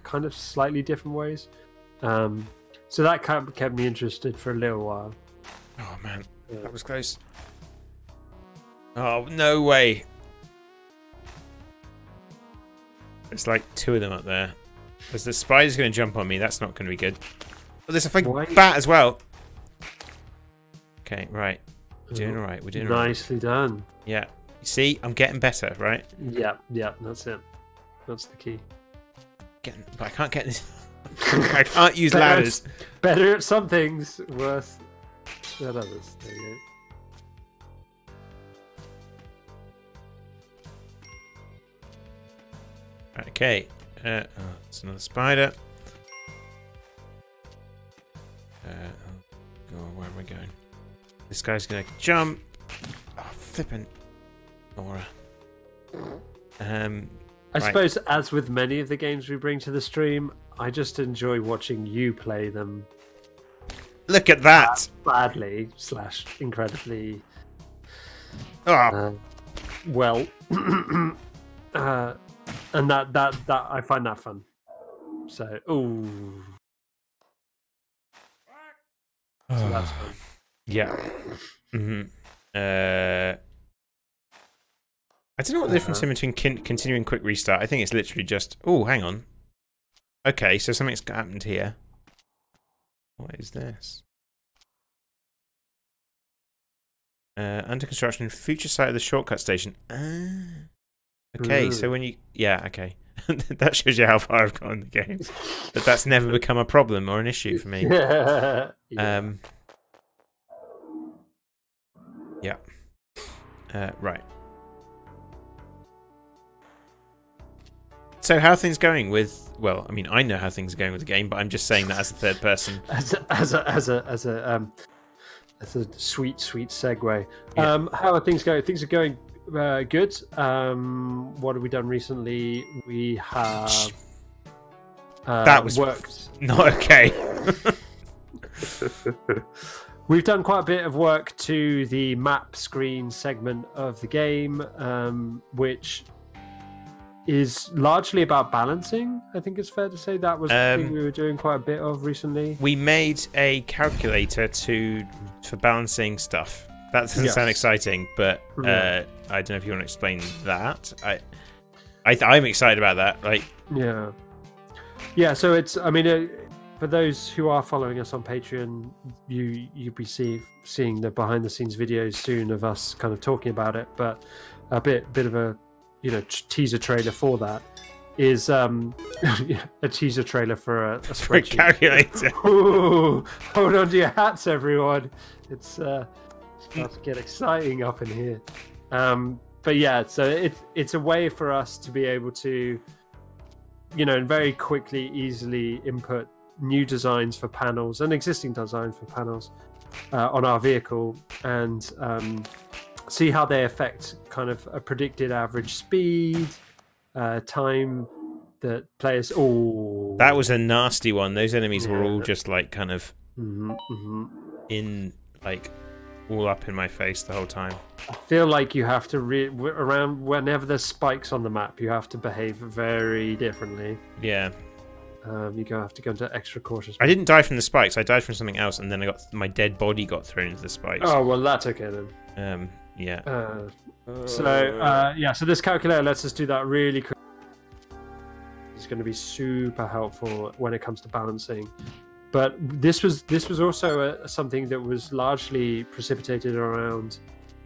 Speaker 1: kind of slightly different ways. So that kept me interested for a little while.
Speaker 2: Oh man, that was close. Oh no way! There's like two of them up there. There's the spider's going to jump on me. That's not going to be good. Oh, there's a fake bat as well. Okay, right. We're doing all right. We're doing all right.
Speaker 1: Nicely done.
Speaker 2: Yeah. You see, I'm getting better, right?
Speaker 1: Yeah. That's it. That's the key.
Speaker 2: But I can't get this. I can't use ladders.
Speaker 1: Better at some things, worse at others. There you
Speaker 2: go. Okay. It's another spider. Where am I going? This guy's gonna jump. Oh, flipping. Nora.
Speaker 1: I suppose, as with many of the games we bring to the stream, I just enjoy watching you play them.
Speaker 2: Look at that!
Speaker 1: Badly / incredibly.
Speaker 2: Oh.
Speaker 1: Well, and that I find that fun. So, ooh. So that's fun.
Speaker 2: Yeah. I don't know what the difference is between continuing quick restart. I think it's literally just... Oh, hang on. Okay, so something's happened here. What is this? Under construction, future site of the shortcut station. Okay, so when you... Yeah, okay. That shows you how far I've gone in the game. But that's never become a problem or an issue for me.
Speaker 1: Yeah.
Speaker 2: Yeah. Right. So how are things going with? Well, I mean, I know how things are going with the game, but I'm just saying that as a third person.
Speaker 1: as a sweet segue.
Speaker 2: Yeah.
Speaker 1: How are things going? Things are going good. What have we done recently? We have
Speaker 2: that was
Speaker 1: worked.
Speaker 2: Not okay.
Speaker 1: We've done quite a bit of work to the map screen segment of the game, which is largely about balancing. I think it's fair to say that was the thing we were doing quite a bit of recently.
Speaker 2: We made a calculator for balancing stuff. That doesn't sound exciting, but I don't know if you want to explain that. I'm excited about that. Like,
Speaker 1: yeah. So it's. I mean, for those who are following us on Patreon, you'll be seeing the behind the scenes videos soon of us kind of talking about it. But a bit of a teaser trailer for that is a teaser trailer for a spreadsheet.
Speaker 2: Calculator.
Speaker 1: Ooh, hold on to your hats, everyone. It's about to get exciting up in here. But yeah, so it's a way for us to be able to, very quickly, easily input new designs for panels and existing designs for panels on our vehicle, and see how they affect kind of a predicted average speed, time that players. Oh,
Speaker 2: that was a nasty one. Those enemies were all just like kind of in like all up in my face the whole time.
Speaker 1: I feel like you have to around whenever there's spikes on the map, you have to behave very differently.
Speaker 2: Yeah.
Speaker 1: You have to go into extra cautious.
Speaker 2: I didn't die from the spikes. I died from something else, and then my dead body got thrown into the spikes.
Speaker 1: Oh well, that's okay then.
Speaker 2: Yeah.
Speaker 1: So this calculator lets us do that really quick. It's going to be super helpful when it comes to balancing. But this was also something that was largely precipitated around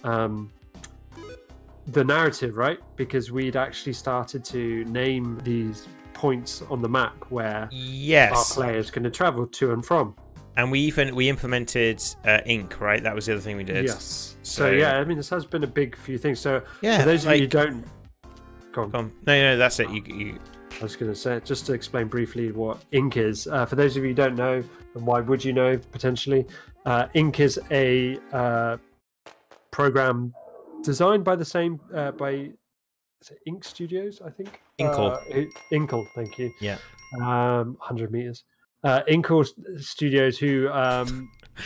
Speaker 1: the narrative, right? Because we'd actually started to name these points on the map where our players going to travel to and from. And
Speaker 2: we implemented ink, right? That was the other thing we did.
Speaker 1: Yes. So yeah, I mean, this has been a big few things. So
Speaker 2: yeah,
Speaker 1: for those of you who don't, go on.
Speaker 2: No, that's it. You.
Speaker 1: I was going to say, just to explain briefly what ink is. For those of you who don't know, and why would you know potentially, ink is a program designed by the same is it Ink Studios, I think. Inkle, thank you.
Speaker 2: Yeah.
Speaker 1: 100 meters. Inkle Studios, who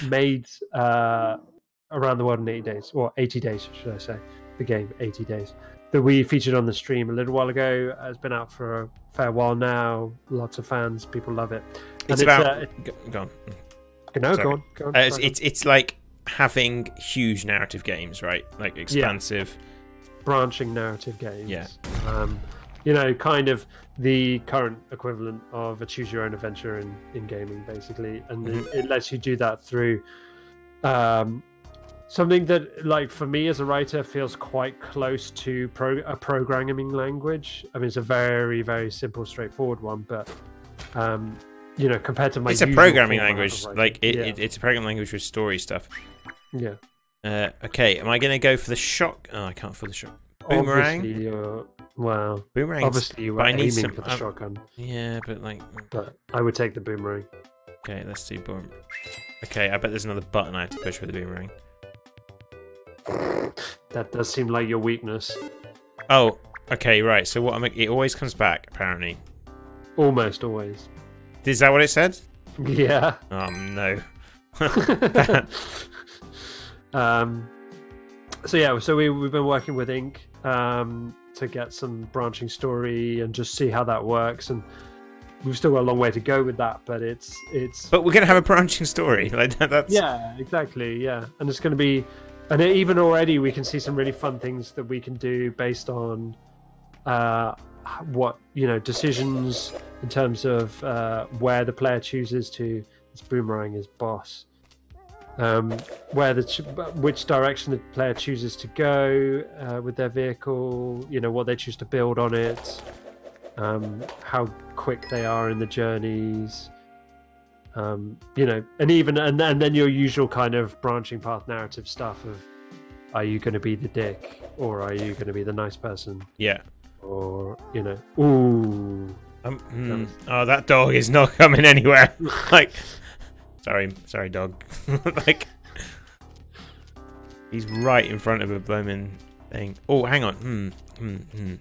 Speaker 1: made Around the World in 80 Days, or 80 Days, should I say, the game 80 Days, that we featured on the stream a little while ago. It's been out for a fair while now. Lots of fans, people love it.
Speaker 2: It's about. Go on.
Speaker 1: No, go on.
Speaker 2: It's like having huge narrative games, right? Like expansive,
Speaker 1: branching narrative games.
Speaker 2: Yeah.
Speaker 1: Kind of the current equivalent of a choose your own adventure in gaming, basically, and it lets you do that through something that, like, for me as a writer, feels quite close to a programming language. I mean, it's a very, very simple, straightforward one, but compared to my,
Speaker 2: it's a programming language. Like it's a programming language with story stuff.
Speaker 1: Yeah.
Speaker 2: Okay, am I going to go for the shock? Oh, I can't for the shock. Boomerang.
Speaker 1: Boomerang. Obviously, you were aiming for the shotgun.
Speaker 2: Yeah, but
Speaker 1: I would take the boomerang.
Speaker 2: Okay, let's do boom. Okay, I bet there's another button I have to push for the boomerang.
Speaker 1: That does seem like your weakness.
Speaker 2: Oh, okay, right. So it always comes back, apparently.
Speaker 1: Almost always.
Speaker 2: Is that what it said?
Speaker 1: Yeah.
Speaker 2: Oh no.
Speaker 1: So we've been working with Ink to get some branching story and just see how that works, and we've still got a long way to go with that, but it's
Speaker 2: but we're gonna have a branching story like that's
Speaker 1: yeah, exactly, yeah. And it's gonna be, and even already we can see some really fun things that we can do based on what decisions in terms of where the player chooses to. This boomerang is boss. Which direction the player chooses to go with their vehicle, what they choose to build on it, how quick they are in the journeys, and then your usual kind of branching path narrative stuff of, are you going to be the dick or are you going to be the nice person?
Speaker 2: Yeah.
Speaker 1: Or ooh.
Speaker 2: Oh, that dog is not coming anywhere. Like. Sorry, dog. Like, he's right in front of a blooming thing. Oh, hang on.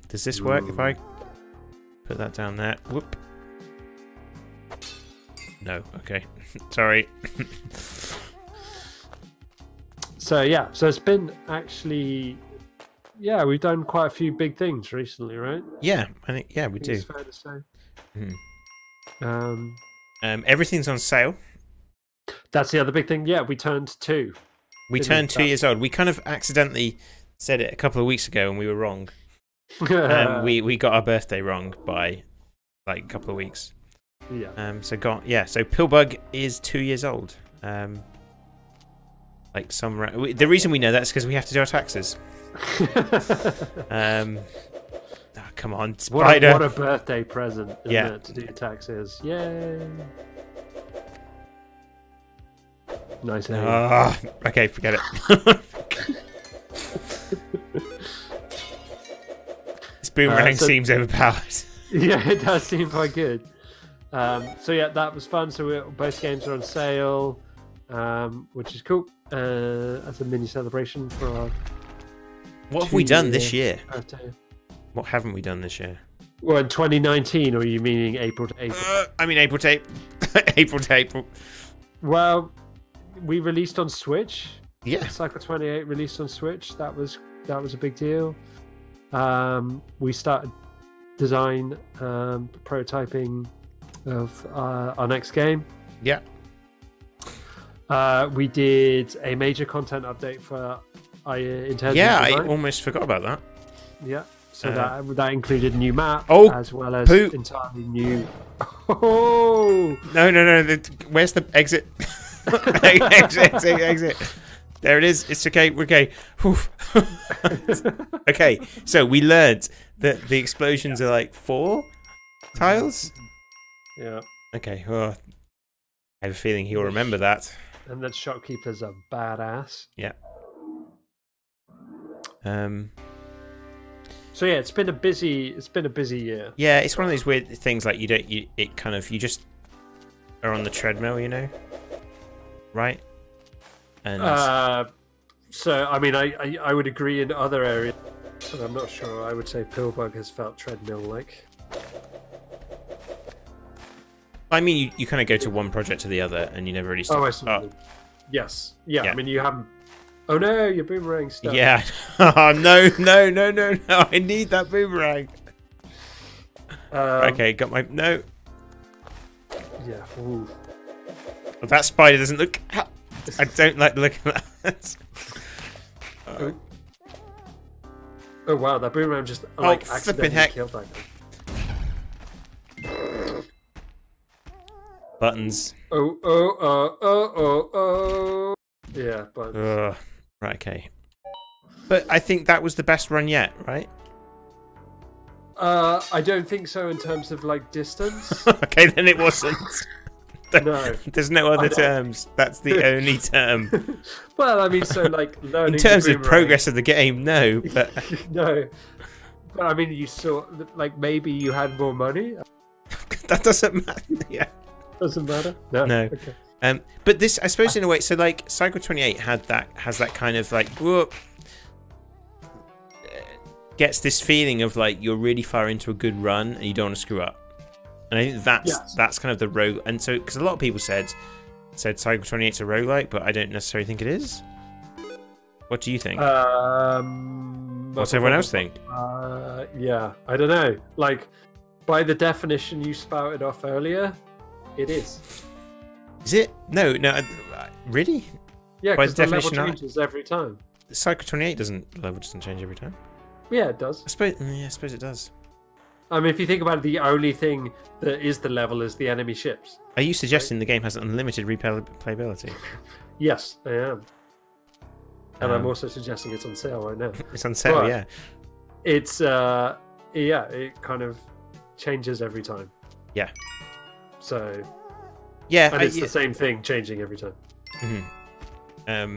Speaker 2: Does this work if I put that down there? Whoop. No. Okay. Sorry.
Speaker 1: So it's been actually, we've done quite a few big things recently, right?
Speaker 2: Yeah, I think we do.
Speaker 1: It's fair to say.
Speaker 2: Everything's on sale.
Speaker 1: That's the other big thing. Yeah, we turned 2.
Speaker 2: We turned 2 years old. We kind of accidentally said it a couple of weeks ago, and we were wrong. We got our birthday wrong by like a couple of weeks.
Speaker 1: Yeah.
Speaker 2: So Pillbug is 2 years old. The reason we know that is because we have to do our taxes. Come on, Spider!
Speaker 1: What a birthday present, isn't it, to do your taxes? Yay! Nice name.
Speaker 2: Okay, forget it. This boomerang seems overpowered.
Speaker 1: Yeah, it does seem quite good. So yeah, that was fun. So both games are on sale, which is cool. As a mini celebration for our.
Speaker 2: What have we done this year?
Speaker 1: Birthday.
Speaker 2: What haven't we done this year?
Speaker 1: Well, in 2019, or are you meaning April to April?
Speaker 2: I mean April to April. April to April.
Speaker 1: Well, we released on Switch.
Speaker 2: Yeah.
Speaker 1: Cycle 28 released on Switch. That was a big deal. We started design prototyping of our next game.
Speaker 2: Yeah.
Speaker 1: We did a major content update for Intelligent
Speaker 2: Yeah,
Speaker 1: Design.
Speaker 2: I almost forgot about that.
Speaker 1: Yeah. So that included new map as well as entirely new. Oh
Speaker 2: no! Where's the exit? exit. There it is. It's okay. We're okay. Okay. So we learned that the explosions are like 4 tiles.
Speaker 1: Yeah.
Speaker 2: Okay. Oh, I have a feeling he'll remember that.
Speaker 1: And that shopkeepers are badass.
Speaker 2: Yeah.
Speaker 1: So yeah, it's been a busy year.
Speaker 2: Yeah, it's one of those weird things like you just are on the treadmill, you know, right? And
Speaker 1: so I mean, I would agree in other areas, but I'm not sure. I would say Pillbug has felt treadmill-like.
Speaker 2: I mean, you kind of go to one project to the other, and you never really stop.
Speaker 1: Oh, I see. Yes. Yeah. I mean, you haven't. Oh no, your boomerang stuff.
Speaker 2: Yeah. Oh no! I need that boomerang. Okay, got my no.
Speaker 1: Yeah. Ooh.
Speaker 2: Well, that spider doesn't look. I don't like the look of that.
Speaker 1: Oh wow, that boomerang just accidentally killed that guy.
Speaker 2: Buttons.
Speaker 1: Oh. Yeah, buttons.
Speaker 2: Right, okay. But I think that was the best run yet, right?
Speaker 1: I don't think so in terms of like distance.
Speaker 2: Okay, then it wasn't.
Speaker 1: No.
Speaker 2: There's no other terms. That's the only term.
Speaker 1: Well, I mean, so like learning.
Speaker 2: In terms of progress of the game, no. But
Speaker 1: no. But I mean, you saw like maybe you had more money.
Speaker 2: That doesn't matter. Yeah.
Speaker 1: Doesn't matter. No.
Speaker 2: Okay. But this, I suppose, in a way, so like Cycle 28 has that kind of like whoop, gets this feeling of like you're really far into a good run and you don't want to screw up. And I think that's kind of the rogue. And so because a lot of people said Cycle 28 is a roguelike, but I don't necessarily think it is. What do you think? What's everyone else think?
Speaker 1: Yeah, I don't know. Like by the definition you spouted off earlier, it is.
Speaker 2: Is it? No, really?
Speaker 1: Yeah, because the level changes every time.
Speaker 2: Cycle 28 level doesn't change every time.
Speaker 1: Yeah, it does.
Speaker 2: I suppose it does.
Speaker 1: I mean, if you think about it, the only thing that is the level is the enemy ships.
Speaker 2: Are you suggesting the game has unlimited replayability?
Speaker 1: Yes, I am. And I'm also suggesting it's on sale right now.
Speaker 2: It's on sale, yeah.
Speaker 1: It's it kind of changes every time.
Speaker 2: Yeah.
Speaker 1: So.
Speaker 2: Yeah,
Speaker 1: and it's the same thing changing every time.
Speaker 2: Mm-hmm.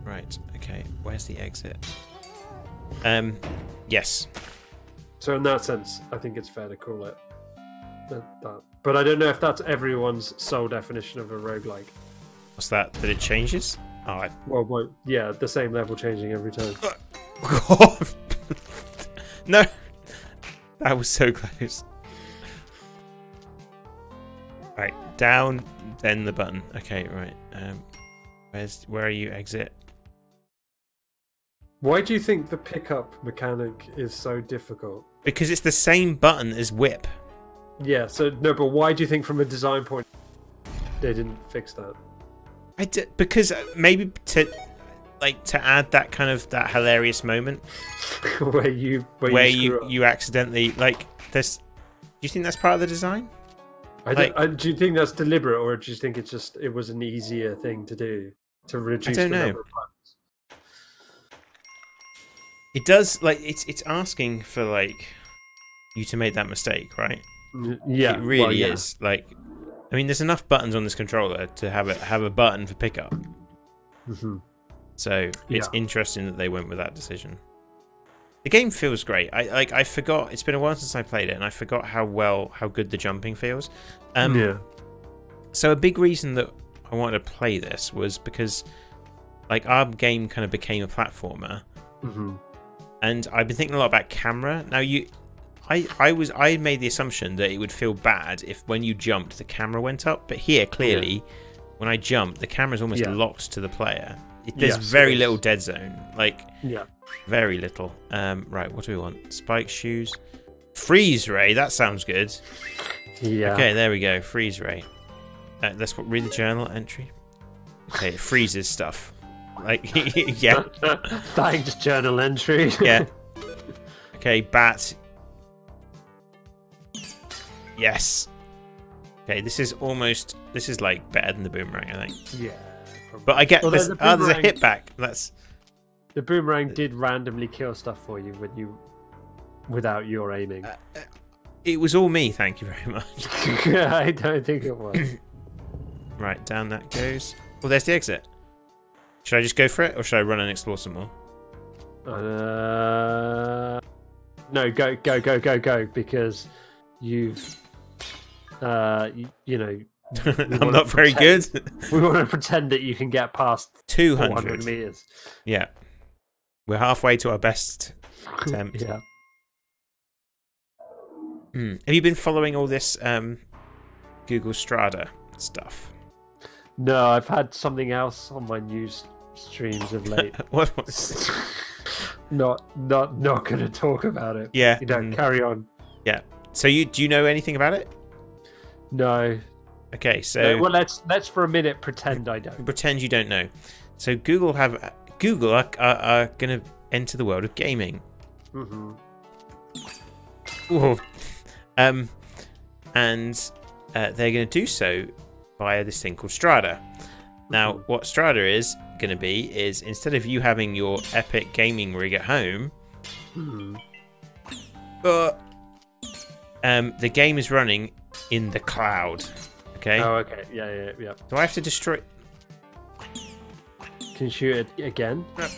Speaker 2: Right. Okay. Where's the exit? Yes.
Speaker 1: So in that sense, I think it's fair to call it that. But I don't know if that's everyone's sole definition of a roguelike.
Speaker 2: What's that? That it changes? Oh,
Speaker 1: Well, yeah, the same level changing every time.
Speaker 2: God. No. That was so close. Right, down, then the button. Okay, right. Where are you? Exit.
Speaker 1: Why do you think the pickup mechanic is so difficult?
Speaker 2: Because it's the same button as whip.
Speaker 1: Yeah. So no, but why do you think, from a design point, they didn't fix that?
Speaker 2: Because maybe to add that kind of that hilarious moment
Speaker 1: where you
Speaker 2: accidentally like this. Do you think that's part of the design?
Speaker 1: Do you think that's deliberate, or do you think it was an easier thing to do to reduce the number of buttons?
Speaker 2: It does, like it's asking for like you to make that mistake, right?
Speaker 1: Yeah,
Speaker 2: it really is. Like, I mean, there's enough buttons on this controller to have a button for pickup.
Speaker 1: Mm-hmm.
Speaker 2: So it's interesting that they went with that decision. The game feels great. I forgot. It's been a while since I played it, and I forgot how good the jumping feels.
Speaker 1: Yeah.
Speaker 2: So a big reason that I wanted to play this was because, like, our game kind of became a platformer, and I've been thinking a lot about camera. Now, I made the assumption that it would feel bad if when you jumped the camera went up, but here clearly, when I jump, the camera's almost locked to the player. There's very little dead zone, like very little. Right, what do we want? Spike shoes, freeze ray. That sounds good.
Speaker 1: Yeah.
Speaker 2: Okay, there we go. Freeze ray. Let's read the journal entry. Okay, it freezes stuff. Like, yeah.
Speaker 1: Thanks, journal entry.
Speaker 2: Yeah. Okay, bat. Yes. Okay, this is like better than the boomerang, I think.
Speaker 1: Yeah.
Speaker 2: But I get this. There's a hit back. That's
Speaker 1: the boomerang did randomly kill stuff for you without your aiming.
Speaker 2: It was all me. Thank you very much.
Speaker 1: I don't think it was.
Speaker 2: Right, down that goes. Well, there's the exit. Should I just go for it, or should I run and explore some more?
Speaker 1: No, go, because you've, you know.
Speaker 2: I'm not very good.
Speaker 1: We want to pretend that you can get past 200 meters.
Speaker 2: Yeah, we're halfway to our best attempt.
Speaker 1: Yeah.
Speaker 2: Have you been following all this Google Strada stuff?
Speaker 1: No, I've had something else on my news streams of late.
Speaker 2: What?
Speaker 1: Not going to talk about it.
Speaker 2: Yeah.
Speaker 1: You don't carry on.
Speaker 2: Yeah. So do you know anything about it?
Speaker 1: No.
Speaker 2: Okay, so
Speaker 1: well, let's for a minute pretend I don't.
Speaker 2: Pretend you don't know. So Google are going to enter the world of gaming. Whoa. And they're going to do so via this thing called Strada. Now, what Strada is going to be is, instead of you having your epic gaming rig at home, but the game is running in the cloud. Okay.
Speaker 1: Oh, okay. Yeah.
Speaker 2: Do I have to destroy?
Speaker 1: Can you shoot it again?
Speaker 2: No.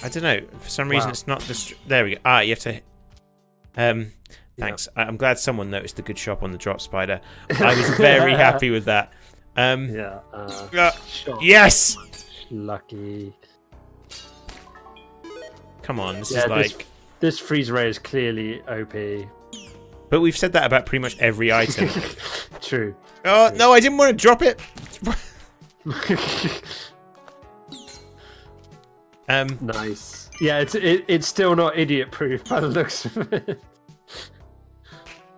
Speaker 2: I don't know. For some reason, it's not. There we go. You have to. Thanks. Yeah. I'm glad someone noticed the good shop on the drop spider. I was very happy with that. Yes.
Speaker 1: Lucky.
Speaker 2: Come on, this is like
Speaker 1: this freeze ray is clearly OP.
Speaker 2: But we've said that about pretty much every item.
Speaker 1: True.
Speaker 2: Oh,
Speaker 1: True.
Speaker 2: No, I didn't want to drop it.
Speaker 1: Nice. Yeah, it's still not idiot proof by the looks of it.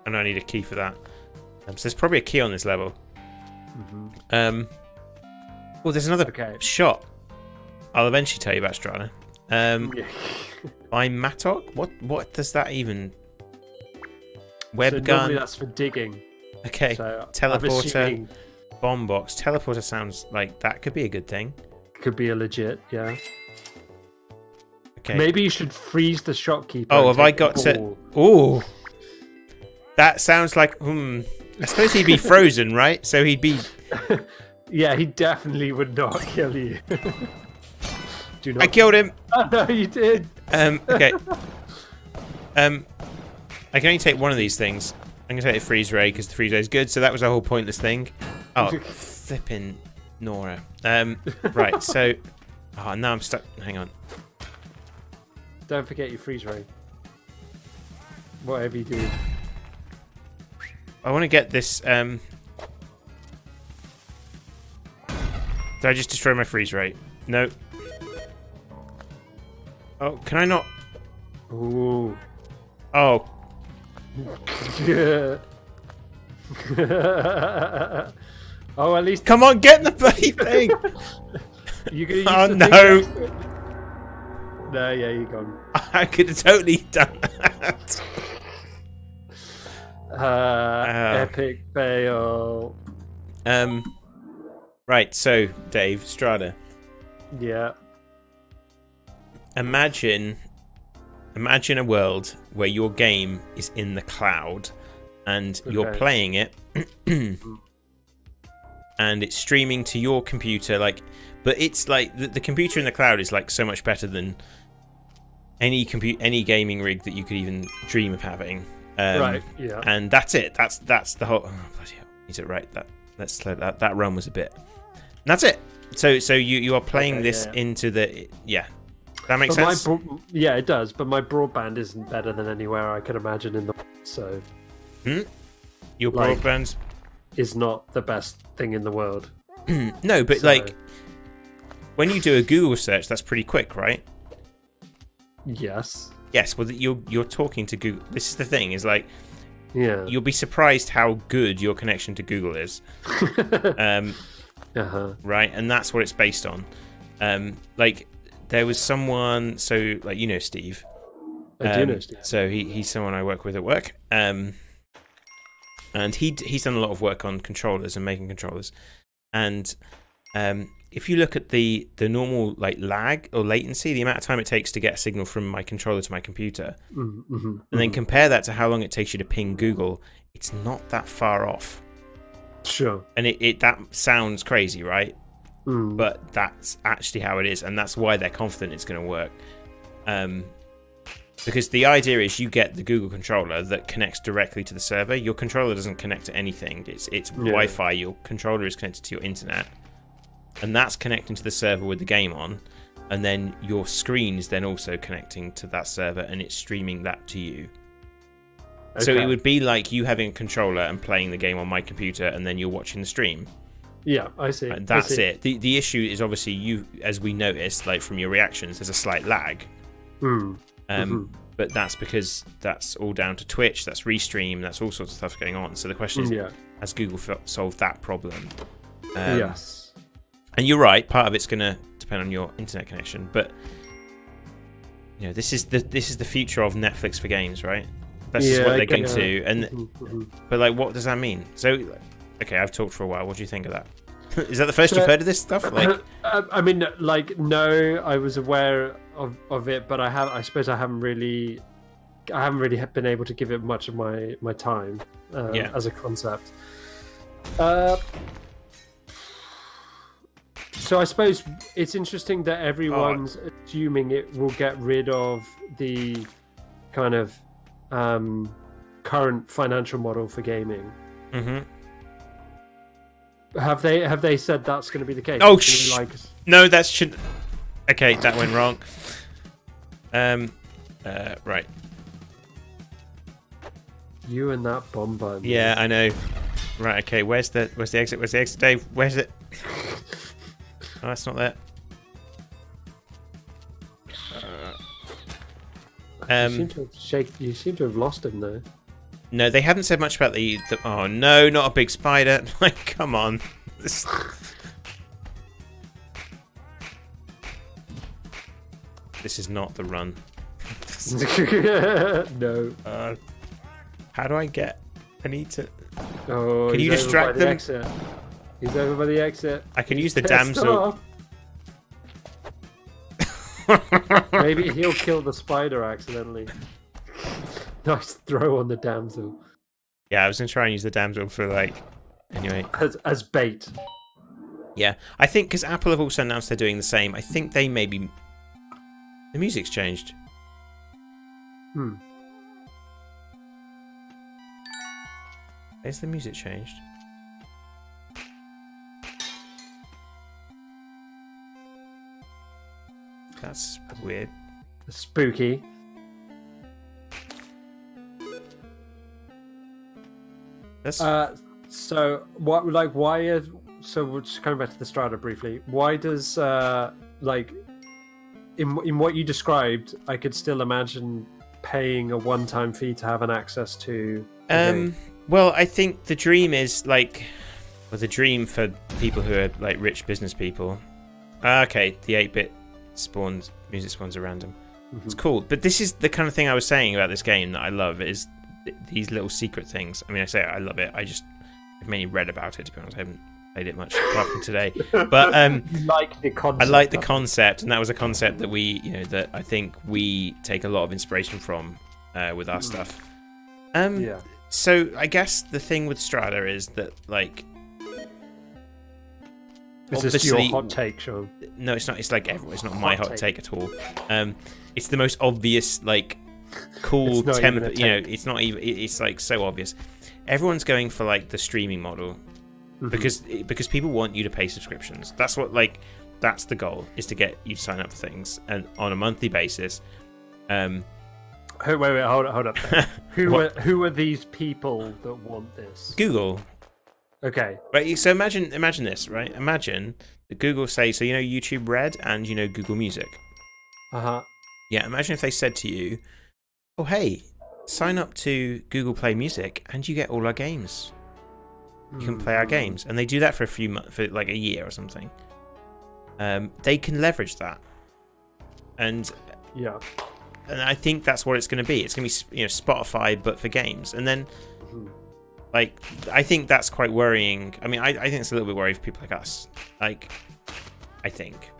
Speaker 2: And I need a key for that. So there's probably a key on this level. Well, there's another shot. I'll eventually tell you about Strada. By Mattock? What does that even... Web
Speaker 1: so
Speaker 2: gun.
Speaker 1: Normally that's for digging.
Speaker 2: Okay.
Speaker 1: So
Speaker 2: teleporter. Bomb box. Teleporter sounds like that could be a good thing.
Speaker 1: Could be a legit, yeah.
Speaker 2: Okay.
Speaker 1: Maybe you should freeze the shopkeeper.
Speaker 2: Oh, have I got to... Ooh. That sounds like... I suppose he'd be frozen, right? So he'd be...
Speaker 1: Yeah, he definitely would not kill you. Do not...
Speaker 2: I killed him.
Speaker 1: Oh, no, you did.
Speaker 2: Okay. I can only take one of these things. I'm going to take the freeze ray because the freeze ray is good. So that was a whole pointless thing. Oh, flipping Nora. Right, so... Oh, now I'm stuck. Hang on.
Speaker 1: Don't forget your freeze ray. Whatever you do.
Speaker 2: I want to get this... Did I just destroy my freeze ray? No. Oh, can I not?
Speaker 1: Ooh.
Speaker 2: Oh.
Speaker 1: Oh, at least...
Speaker 2: Come on, get the bloody thing!
Speaker 1: You gonna use
Speaker 2: oh,
Speaker 1: the
Speaker 2: no!
Speaker 1: thing? No, yeah, you're gone.
Speaker 2: I could have totally done that.
Speaker 1: Epic fail.
Speaker 2: Right, so, Dave, Strada.
Speaker 1: Yeah.
Speaker 2: Imagine a world where your game is in the cloud and you're playing it and it's streaming to your computer, like, but it's like the computer in the cloud is like so much better than any gaming rig that you could even dream of having.
Speaker 1: Right. Yeah.
Speaker 2: And that's it. That's the whole. Oh, bloody hell! Is it right? Let's slow that run was a bit. And that's it. So you are playing this into the That makes sense.
Speaker 1: Yeah, it does. But my broadband isn't better than anywhere I could imagine in the world. So.
Speaker 2: Your broadband
Speaker 1: is not the best thing in the world.
Speaker 2: No, but like when you do a Google search, that's pretty quick, right?
Speaker 1: Yes.
Speaker 2: Yes. Well, you're talking to Google. This is the thing. Is like, you'll be surprised how good your connection to Google is. Right, and that's what it's based on. Like there was someone. So like Steve.
Speaker 1: I do know Steve.
Speaker 2: So he's someone I work with at work. And he's done a lot of work on controllers and making controllers. And if you look at the normal like lag or latency, the amount of time it takes to get a signal from my controller to my computer, and then compare that to how long it takes you to ping Google, it's not that far off.
Speaker 1: Sure.
Speaker 2: And that sounds crazy, right? But that's actually how it is, and that's why they're confident it's going to work. Because the idea is you get the Google controller that connects directly to the server. Your controller doesn't connect to anything. It's Wi-Fi. Your controller is connected to your internet. And that's connecting to the server with the game on. And then your screen is then also connecting to that server, and it's streaming that to you. Okay. So it would be like you having a controller and playing the game on my computer, and then you're watching the stream.
Speaker 1: Yeah, I see.
Speaker 2: That's it. The issue is obviously you, as we noticed, like from your reactions, there's a slight lag. But that's because that's all down to Twitch, that's Restream, that's all sorts of stuff going on. So the question is, has Google solved that problem?
Speaker 1: Yes.
Speaker 2: And you're right, part of it's going to depend on your internet connection, but this is the future of Netflix for games, right? That's just what they're going to. And but like, what does that mean? So, okay, I've talked for a while. What do you think of that? Is that the first you've heard of this stuff? Like,
Speaker 1: I mean, like, no, I was aware of it, but I suppose I haven't really been able to give it much of my time as a concept. So I suppose it's interesting that everyone's assuming it will get rid of the kind of current financial model for gaming. Have they said that's going to be the case?
Speaker 2: Oh, no, that should. Okay, that went wrong. Right.
Speaker 1: You and that bomb button.
Speaker 2: Yeah, I know. Right. Okay. Where's the exit? Where's the exit, Dave? Where's it? Oh, that's not there.
Speaker 1: You seem to have lost him though.
Speaker 2: No, they haven't said much about the. Oh no, not a big spider! Like, come on. This is not the run.
Speaker 1: No.
Speaker 2: How do I get? I need to.
Speaker 1: Oh,
Speaker 2: can you distract them?
Speaker 1: He's over by the exit.
Speaker 2: I can use the damsel.
Speaker 1: Maybe he'll kill the spider accidentally. Nice throw on the damsel.
Speaker 2: Yeah, I was gonna try and use the damsel for like. Anyway.
Speaker 1: As bait.
Speaker 2: Yeah, I think because Apple have also announced they're doing the same. I think they maybe. The music's changed. Where's the music changed? That's weird.
Speaker 1: Spooky.
Speaker 2: That's
Speaker 1: so what? Like, why is? So we're just coming back to the Strata briefly. Why does like in what you described? I could still imagine paying a one-time fee to have an access to.
Speaker 2: Well, I think the dream is like, well, the dream for people who are like rich business people. Okay, the 8-bit music spawns are random. It's cool, but this is the kind of thing I was saying about this game that I love is these little secret things. I mean, I say I love it. I've mainly read about it, to be honest. I haven't played it much apart from today. But
Speaker 1: like the concept.
Speaker 2: I like the concept, and that was a concept that that I think we take a lot of inspiration from with our stuff.
Speaker 1: Yeah.
Speaker 2: So I guess the thing with Strata is that like
Speaker 1: Is this your hot take, Sean?
Speaker 2: No, it's not. It's like everyone. It's not my hot take at all. It's the most obvious, like, cool tempo. You know, it's not even. It's like so obvious. Everyone's going for like the streaming model because people want you to pay subscriptions. That's what that's the goal, is to get you to sign up for things and on a monthly basis.
Speaker 1: Wait, hold up. Who are these people that want this?
Speaker 2: Google.
Speaker 1: Okay.
Speaker 2: Right. So imagine this, right? Imagine that Google say, so you know YouTube Red and you know Google Music. Yeah. Imagine if they said to you, "Oh, hey, sign up to Google Play Music and you get all our games. You can play our games." And they do that for a few months, for like a year or something. They can leverage that, and I think that's what it's going to be. It's going to be, you know, Spotify but for games, and then. Like, I think that's quite worrying. I mean, I think it's a little bit worrying for people like us. Like, I think.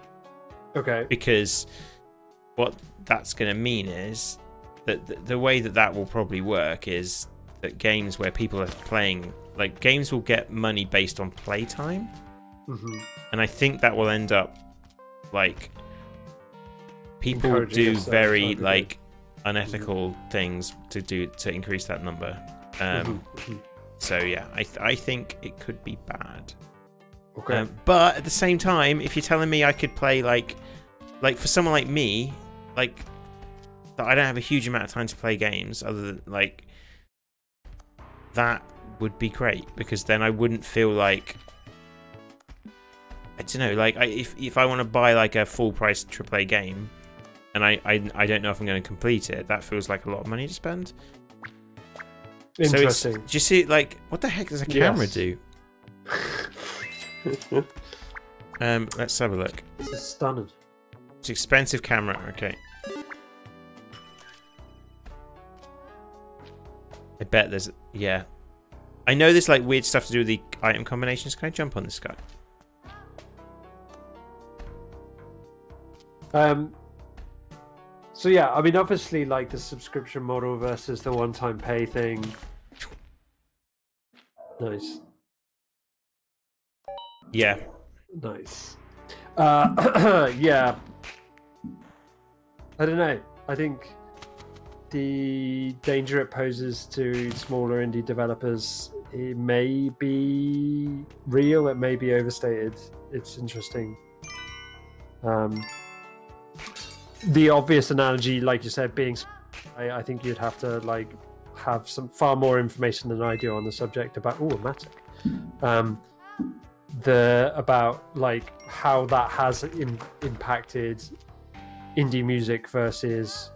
Speaker 1: Okay.
Speaker 2: Because what that's going to mean is that the way that will probably work is that games where people are playing, like, games will get money based on playtime. And I think that will end up, like, people do very, like, unethical things to increase that number. So yeah, I think it could be bad.
Speaker 1: Okay.
Speaker 2: But at the same time, if you're telling me I could play like for someone like me, like, that I don't have a huge amount of time to play games, other than, like, that would be great, because then I wouldn't feel like, I don't know, like, if I want to buy like a full price AAA game and I don't know if I'm going to complete it, that feels like a lot of money to spend.
Speaker 1: Interesting.
Speaker 2: So do you see, like, what the heck does a camera do? Let's have a look.
Speaker 1: This is stunning.
Speaker 2: It's an expensive camera. Okay. I bet there's, yeah. I know there's like weird stuff to do with the item combinations. Can I jump on this guy?
Speaker 1: So yeah, I mean, obviously, like, the subscription model versus the one-time pay thing. Nice.
Speaker 2: Yeah.
Speaker 1: Nice. Yeah. I don't know. I think the danger it poses to smaller indie developers, it may be real. It may be overstated. It's interesting. The obvious analogy, like you said, being, I think you'd have to, like, have some far more information than I do on the subject about Matic. About like how that has impacted indie music versus,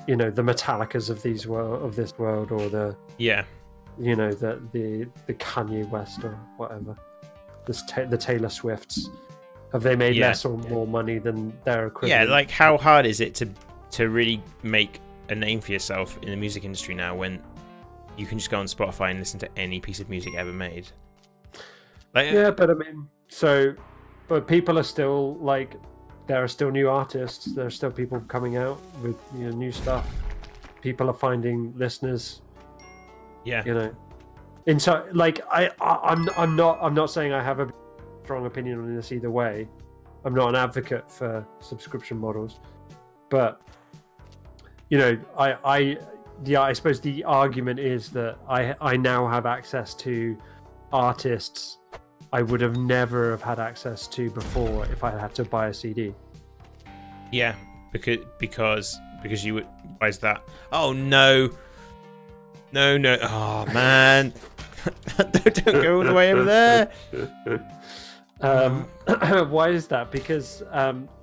Speaker 1: you know, the Metallicas of this world, or the you know, the Kanye West or whatever, the Taylor Swifts. Have they made less or more money than their equivalent?
Speaker 2: Yeah, like, how hard is it to really make a name for yourself in the music industry now, when you can just go on Spotify and listen to any piece of music ever made? Like,
Speaker 1: yeah, but I mean, but people are still, like, there are still new artists. There are still people coming out with, you know, new stuff. People are finding listeners.
Speaker 2: Yeah,
Speaker 1: you know, and so, like, I'm not saying I have a strong opinion on this either way. I'm not an advocate for subscription models, but, you know, I suppose the argument is that I now have access to artists I would have never have had access to before if I had to buy a CD.
Speaker 2: Yeah, because you would. Why is that? Oh no! Oh man! Don't go all the way over there.
Speaker 1: Why is that? Because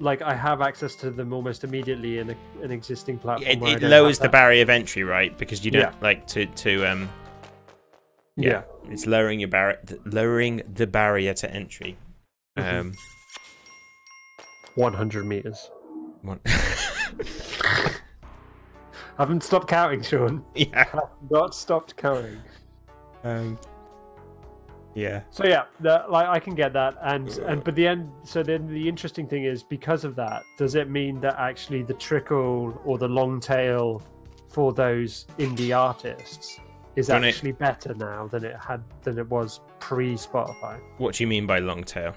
Speaker 1: like, I have access to them almost immediately in an existing platform.
Speaker 2: It lowers the barrier of entry, right? Because you don't like to yeah, it's lowering the barrier to entry.
Speaker 1: 100 meters. I haven't stopped counting, Sean.
Speaker 2: Yeah,
Speaker 1: I have not stopped counting.
Speaker 2: Yeah.
Speaker 1: So yeah, like, I can get that, but then the interesting thing is, because of that, does it mean that actually the trickle or the long tail for those indie artists is actually better now than it was pre-Spotify?
Speaker 2: What do you mean by long tail?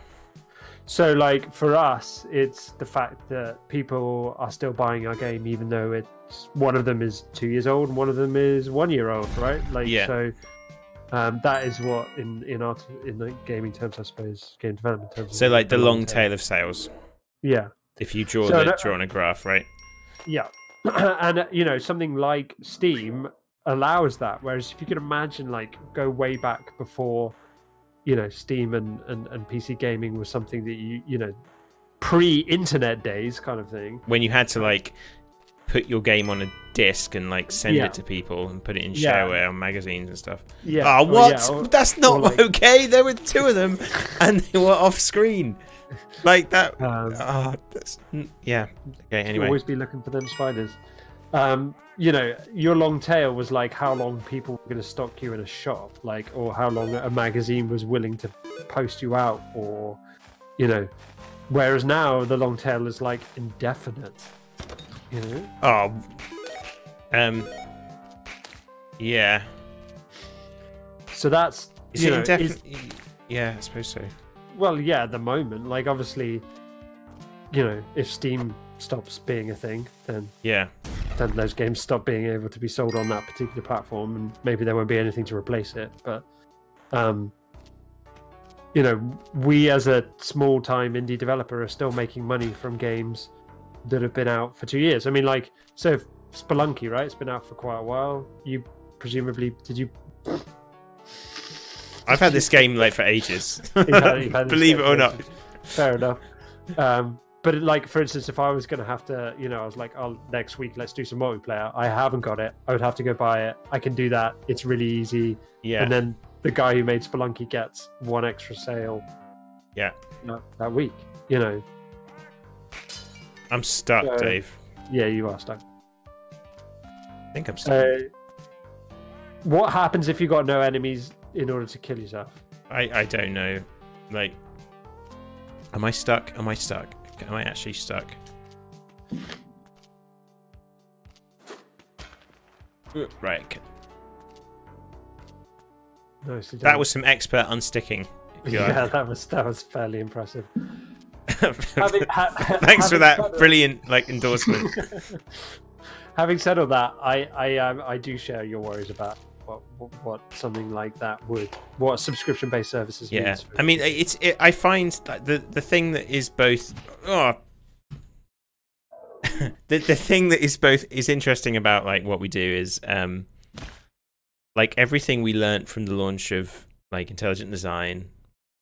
Speaker 1: So, like, for us, it's the fact that people are still buying our game, even though it's one of them is 2 years old and one of them is 1 year old, right? Like, so that is what in the gaming terms, I suppose, game development terms.
Speaker 2: So, like the long tail of sales.
Speaker 1: Yeah.
Speaker 2: If you draw on a graph, right?
Speaker 1: Yeah, and you know, something like Steam allows that. Whereas if you could imagine, like, go way back before, you know, Steam and PC gaming was something that you know, pre-internet days kind of thing.
Speaker 2: When you had to like put your game on a disc and like send it to people and put it in shareware on magazines and stuff. Yeah. Oh, what? That's not like... okay. There were 2 of them, and they were off screen. Like that. Yeah. Okay. Anyway,
Speaker 1: always be looking for them spiders. You know, your long tail was like how long people were going to stock you in a shop, like, or how long a magazine was willing to post you out, or, you know, whereas now the long tail is like indefinite. You know?
Speaker 2: Oh. Yeah.
Speaker 1: So that's
Speaker 2: indefinite? Yeah, I suppose so.
Speaker 1: Well, yeah, at the moment, like, obviously, you know, if Steam stops being a thing, then then those games stop being able to be sold on that particular platform, and maybe there won't be anything to replace it. But, you know, we as a small-time indie developer are still making money from games that have been out for 2 years. I mean, like, so Spelunky, right? It's been out for quite a while. You presumably
Speaker 2: I've had this game like for ages.
Speaker 1: You've had
Speaker 2: Believe it or not.
Speaker 1: Fair enough. But like, for instance, if I was going to have to, you know, I was like, oh, next week let's do some multiplayer. I haven't got it. I would have to go buy it. I can do that. It's really easy.
Speaker 2: Yeah.
Speaker 1: And then the guy who made Spelunky gets 1 extra sale.
Speaker 2: Yeah.
Speaker 1: That week, you know.
Speaker 2: I'm stuck, Dave.
Speaker 1: Yeah, you are stuck.
Speaker 2: I think I'm stuck.
Speaker 1: What happens if you got no enemies in order to kill yourself?
Speaker 2: I don't know. Like, am I stuck? Am I stuck? Am I actually stuck? Right. Okay.
Speaker 1: Nicely done.
Speaker 2: That was some expert unsticking.
Speaker 1: Yeah, that was fairly impressive.
Speaker 2: Thanks for that brilliant endorsement.
Speaker 1: Having said all that, I do share your worries about what something like that what subscription-based services means.
Speaker 2: I mean, I find that the thing that is both the thing that is both is interesting about like what we do is like everything we learnt from the launch of like intelligent design,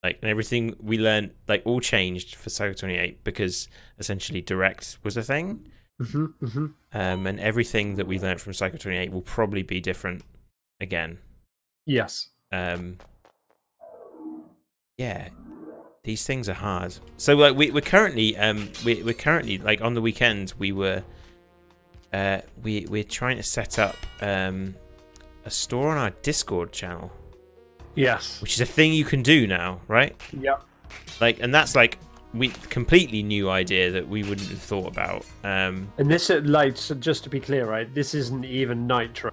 Speaker 2: like, and everything we learned, like, all changed for Cycle 28 because essentially direct was a thing. And everything that we learned from Cycle 28 will probably be different again.
Speaker 1: Yes.
Speaker 2: Yeah, these things are hard. So like we're currently we're currently like on the weekend we're trying to set up a store on our Discord channel.
Speaker 1: Yes.
Speaker 2: Which is a thing you can do now, right?
Speaker 1: Yep.
Speaker 2: Like, and that's like completely new idea that we wouldn't have thought about. And
Speaker 1: this, like, so just to be clear, right? This isn't even Nitro.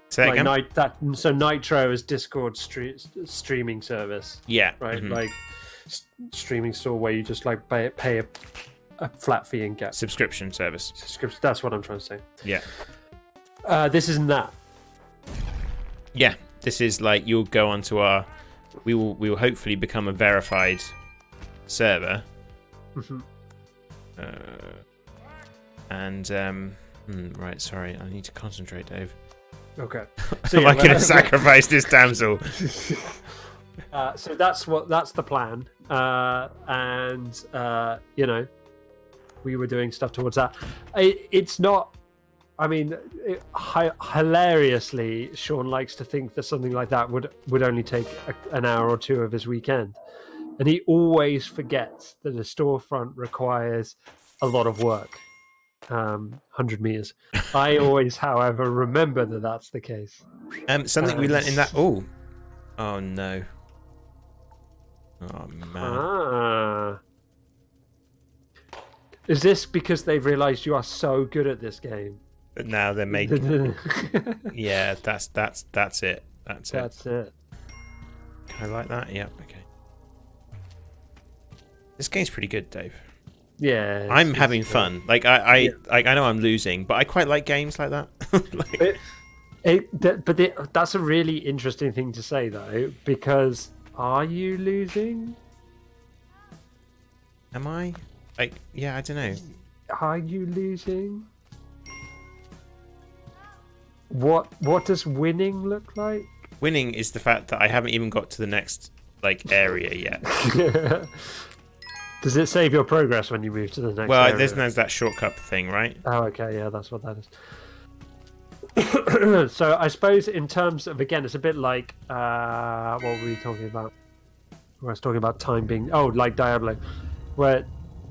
Speaker 2: Say that
Speaker 1: like
Speaker 2: again?
Speaker 1: So Nitro is Discord streaming service.
Speaker 2: Yeah.
Speaker 1: Right. Like streaming store where you just like pay a flat fee and get
Speaker 2: subscription service.
Speaker 1: That's what I'm trying to say.
Speaker 2: Yeah.
Speaker 1: This isn't that.
Speaker 2: Yeah. This is like you'll go onto our. We will hopefully become a verified server. Right. Sorry, I need to concentrate, Dave.
Speaker 1: Okay.
Speaker 2: So am I going to sacrifice this damsel?
Speaker 1: So that's the plan. You know, we were doing stuff towards that. It's not. I mean, hilariously, Sean likes to think that something like that would only take an hour or two of his weekend. And he always forgets that a storefront requires a lot of work. 100 meters. I always, however, remember that that's the case.
Speaker 2: Something we learned in that... Oh no. Oh, man.
Speaker 1: Is this because they've realised you are so good at this game?
Speaker 2: But now they're making... Yeah, that's it. That's it.
Speaker 1: Can
Speaker 2: I like that? Yeah, okay. This game's pretty good, Dave.
Speaker 1: Yeah,
Speaker 2: I'm having fun. Like I know I'm losing, but I quite like games like that.
Speaker 1: That's a really interesting thing to say, though, because are you losing?
Speaker 2: Am I? Like, yeah, I don't know.
Speaker 1: Are you losing? What does winning look like?
Speaker 2: Winning is the fact that I haven't even got to the next area yet.
Speaker 1: Does it save your progress when you move to the next
Speaker 2: well,
Speaker 1: area?
Speaker 2: there's that shortcut thing, right?
Speaker 1: Oh, okay, yeah, that's what that is. So I suppose in terms of, again, it's a bit like, what were we talking about? I was talking about time being, like Diablo, where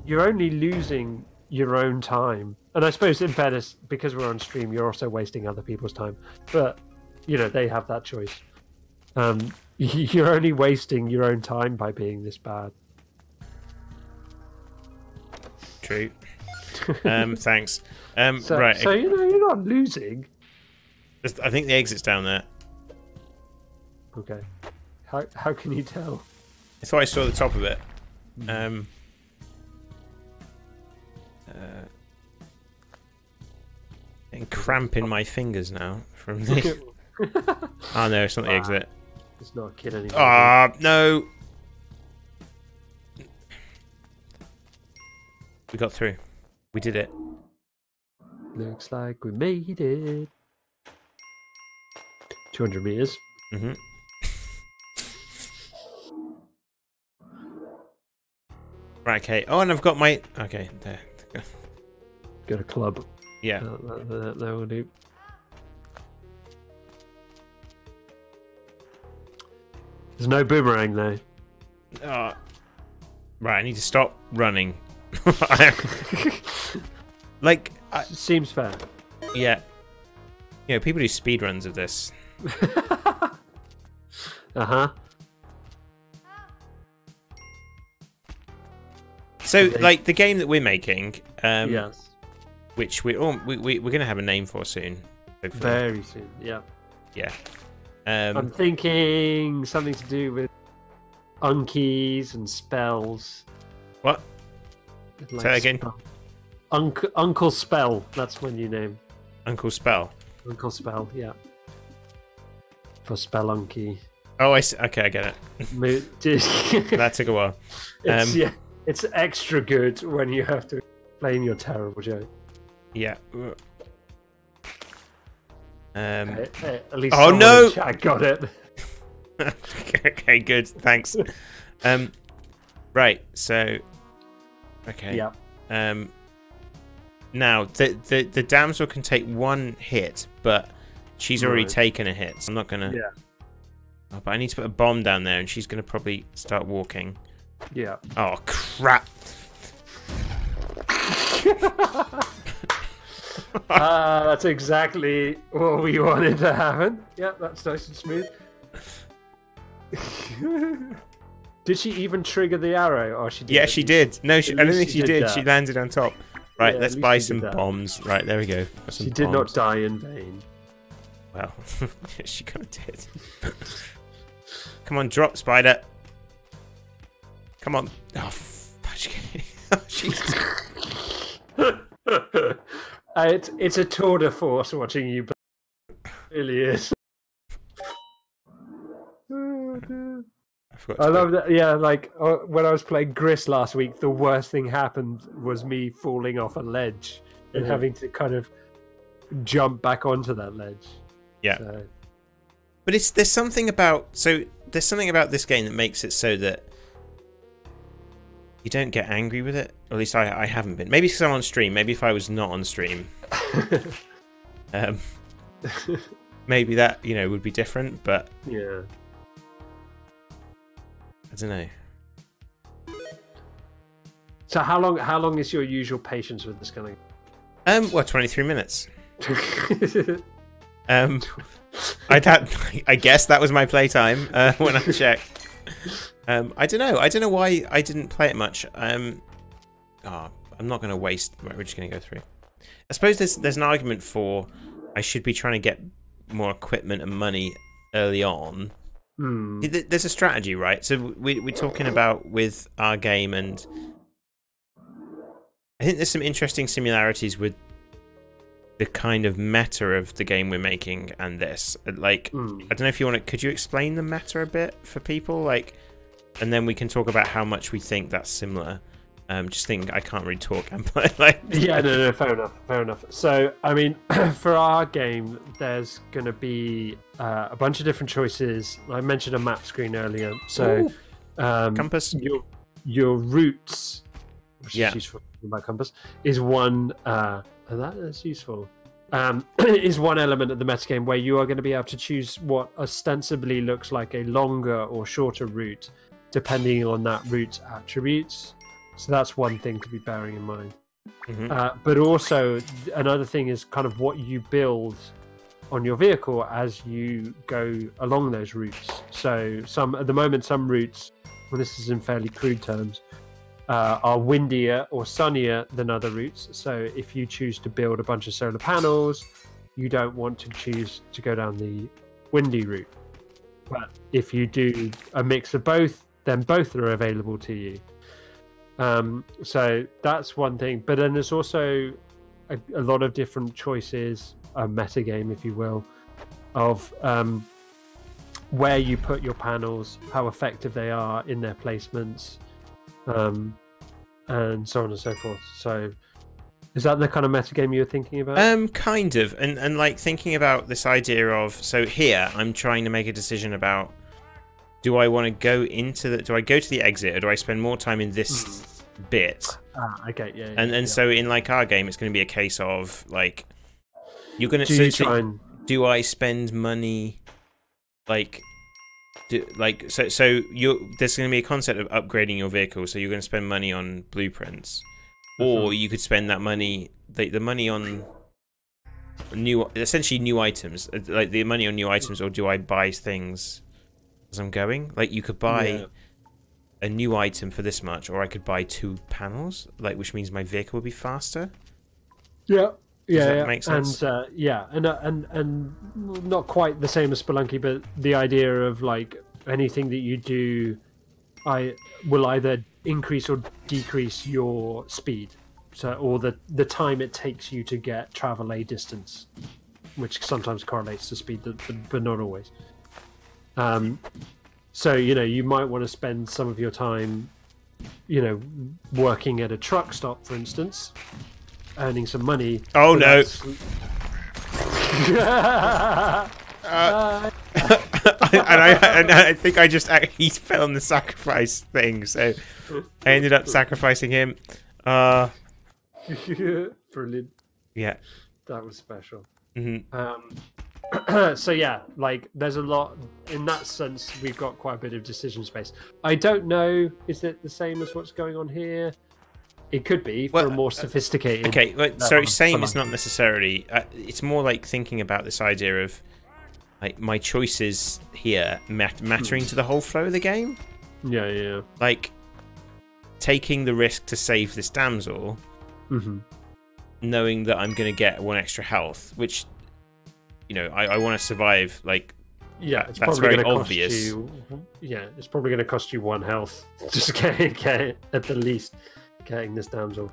Speaker 1: you're only losing your own time. And I suppose in fairness, because we're on stream, you're also wasting other people's time. But, they have that choice. You're only wasting your own time by being this bad.
Speaker 2: True. Thanks.
Speaker 1: So,
Speaker 2: right.
Speaker 1: So you're not losing.
Speaker 2: I think the exit's down there.
Speaker 1: Okay. How can you tell?
Speaker 2: I thought I saw the top of it. Getting cramp in my fingers now from the. Oh no, it's not the exit.
Speaker 1: It's not a kid anymore.
Speaker 2: Ah, no. We got through. We did it.
Speaker 1: Looks like we made it. 200 meters.
Speaker 2: Mm-hmm. Right, okay. Oh, and I've got my... Okay, there.
Speaker 1: Got a club.
Speaker 2: Yeah.
Speaker 1: That will do. There's no boomerang, though.
Speaker 2: Right, I need to stop running.
Speaker 1: Seems fair.
Speaker 2: Yeah. People do speed runs of this.
Speaker 1: Uh-huh.
Speaker 2: So, like, the game that we're making,
Speaker 1: yes,
Speaker 2: which we're going to have a name for soon. Hopefully.
Speaker 1: Very soon, yeah.
Speaker 2: Yeah.
Speaker 1: I'm thinking something to do with unkeys and spells.
Speaker 2: What?
Speaker 1: Like
Speaker 2: say that again.
Speaker 1: Uncle Spell, that's my new name.
Speaker 2: Uncle Spell?
Speaker 1: Uncle Spell, yeah. For Spelunky.
Speaker 2: Oh, I see. Okay, I get it. That took a while.
Speaker 1: It's extra good when you have to explain your terrible joke.
Speaker 2: Yeah.
Speaker 1: At least
Speaker 2: oh no!
Speaker 1: I got it.
Speaker 2: Okay, good. Thanks. Right. So. Okay.
Speaker 1: Yeah.
Speaker 2: Now the damsel can take one hit, but she's already taken a hit. So I'm not gonna.
Speaker 1: Yeah.
Speaker 2: Oh, but I need to put a bomb down there, and she's gonna probably start walking.
Speaker 1: Yeah.
Speaker 2: Oh crap!
Speaker 1: That's exactly what we wanted to happen. Yeah, that's nice and smooth. Did she even trigger the arrow? Or she did?
Speaker 2: Yeah, she did. No, I don't think she did. She landed on top. Right,
Speaker 1: Yeah,
Speaker 2: let's buy some bombs. Right, there we go.
Speaker 1: She did not die in vain.
Speaker 2: Well, she kind of did. Come on, drop, spider. Come on. Oh, fudge cake. Oh, Jesus.
Speaker 1: It's a tour de force watching you. It really is. I love that. Yeah, like when I was playing Gris last week, the worst thing happened was me falling off a ledge and having to kind of jump back onto that ledge.
Speaker 2: Yeah.
Speaker 1: So.
Speaker 2: But there's something about this game that makes it so that you don't get angry with it. Or at least I haven't been. Maybe because I'm on stream. Maybe if I was not on stream, maybe that would be different. But
Speaker 1: yeah,
Speaker 2: I don't know.
Speaker 1: So how long is your usual patience with this kind
Speaker 2: of? Well, 23 minutes. I guess that was my playtime when I checked. I don't know why I didn't play it much. I'm not going to waste. Right, we're just going to go through. I suppose there's an argument for I should be trying to get more equipment and money early on, There's a strategy, right? So we're talking about with our game, and I think there's some interesting similarities with the kind of meta of the game we're making and this. Like, I don't know if you want to. Could you explain the meta a bit for people, like, and then we can talk about how much we think that's similar. Just think I can't really talk and play. Like,
Speaker 1: yeah, no, fair enough. So, I mean, for our game, there's going to be a bunch of different choices. I mentioned a map screen earlier. So,
Speaker 2: compass.
Speaker 1: Your routes, which
Speaker 2: is
Speaker 1: useful about compass, is one. And that is useful. Is one element of the metagame where you are going to be able to choose what ostensibly looks like a longer or shorter route, depending on that route's attributes. So that's one thing to be bearing in mind. But also, another thing is kind of what you build on your vehicle as you go along those routes. So at the moment, some routes, well, this is in fairly crude terms, are windier or sunnier than other routes. So if you choose to build a bunch of solar panels, you don't want to choose to go down the windy route. But if you do a mix of both, then both are available to you. So that's one thing. But then there's also a lot of different choices, a metagame, if you will, of where you put your panels, how effective they are in their placements, and so on and so forth. So is that the kind of metagame you were thinking about?
Speaker 2: Kind of. And like thinking about this idea of, so here I'm trying to make a decision about, do I want to go into the, do I go to the exit, or do I spend more time in this bit?
Speaker 1: Okay, yeah.
Speaker 2: And so in like our game, it's going to be a case of like, you're going to, do I spend money, like, so there's going to be a concept of upgrading your vehicle, so you're going to spend money on blueprints, or you could spend that money, the money on essentially new items, like the money on new items, or do I buy things as I'm going? Like you could buy a new item for this much, or I could buy 2 panels, like, which means my vehicle would be faster.
Speaker 1: Yeah.
Speaker 2: Does that make sense?
Speaker 1: And not quite the same as Spelunky, but the idea of like anything that you do, I will either increase or decrease your speed, so or the time it takes you to travel a distance, which sometimes correlates to speed, but not always. So you might want to spend some of your time, working at a truck stop, for instance, earning some money.
Speaker 2: Oh no! And I think I just he fell on the sacrifice thing, so I ended up sacrificing him.
Speaker 1: Brilliant.
Speaker 2: Yeah,
Speaker 1: that was special.
Speaker 2: Mm-hmm.
Speaker 1: So yeah, like there's a lot in that sense. We've got quite a bit of decision space. I don't know. Is it the same as what's going on here? It could be for a more sophisticated.
Speaker 2: Okay, but sorry, same is not necessarily. It's more like thinking about this idea of like my choices here mattering to the whole flow of the game.
Speaker 1: Yeah.
Speaker 2: Like taking the risk to save this damsel, knowing that I'm going to get 1 extra health, which I want to survive. Like,
Speaker 1: yeah,
Speaker 2: that's very obvious.
Speaker 1: It's probably going to cost you 1 health just get at the least. Getting this damsel.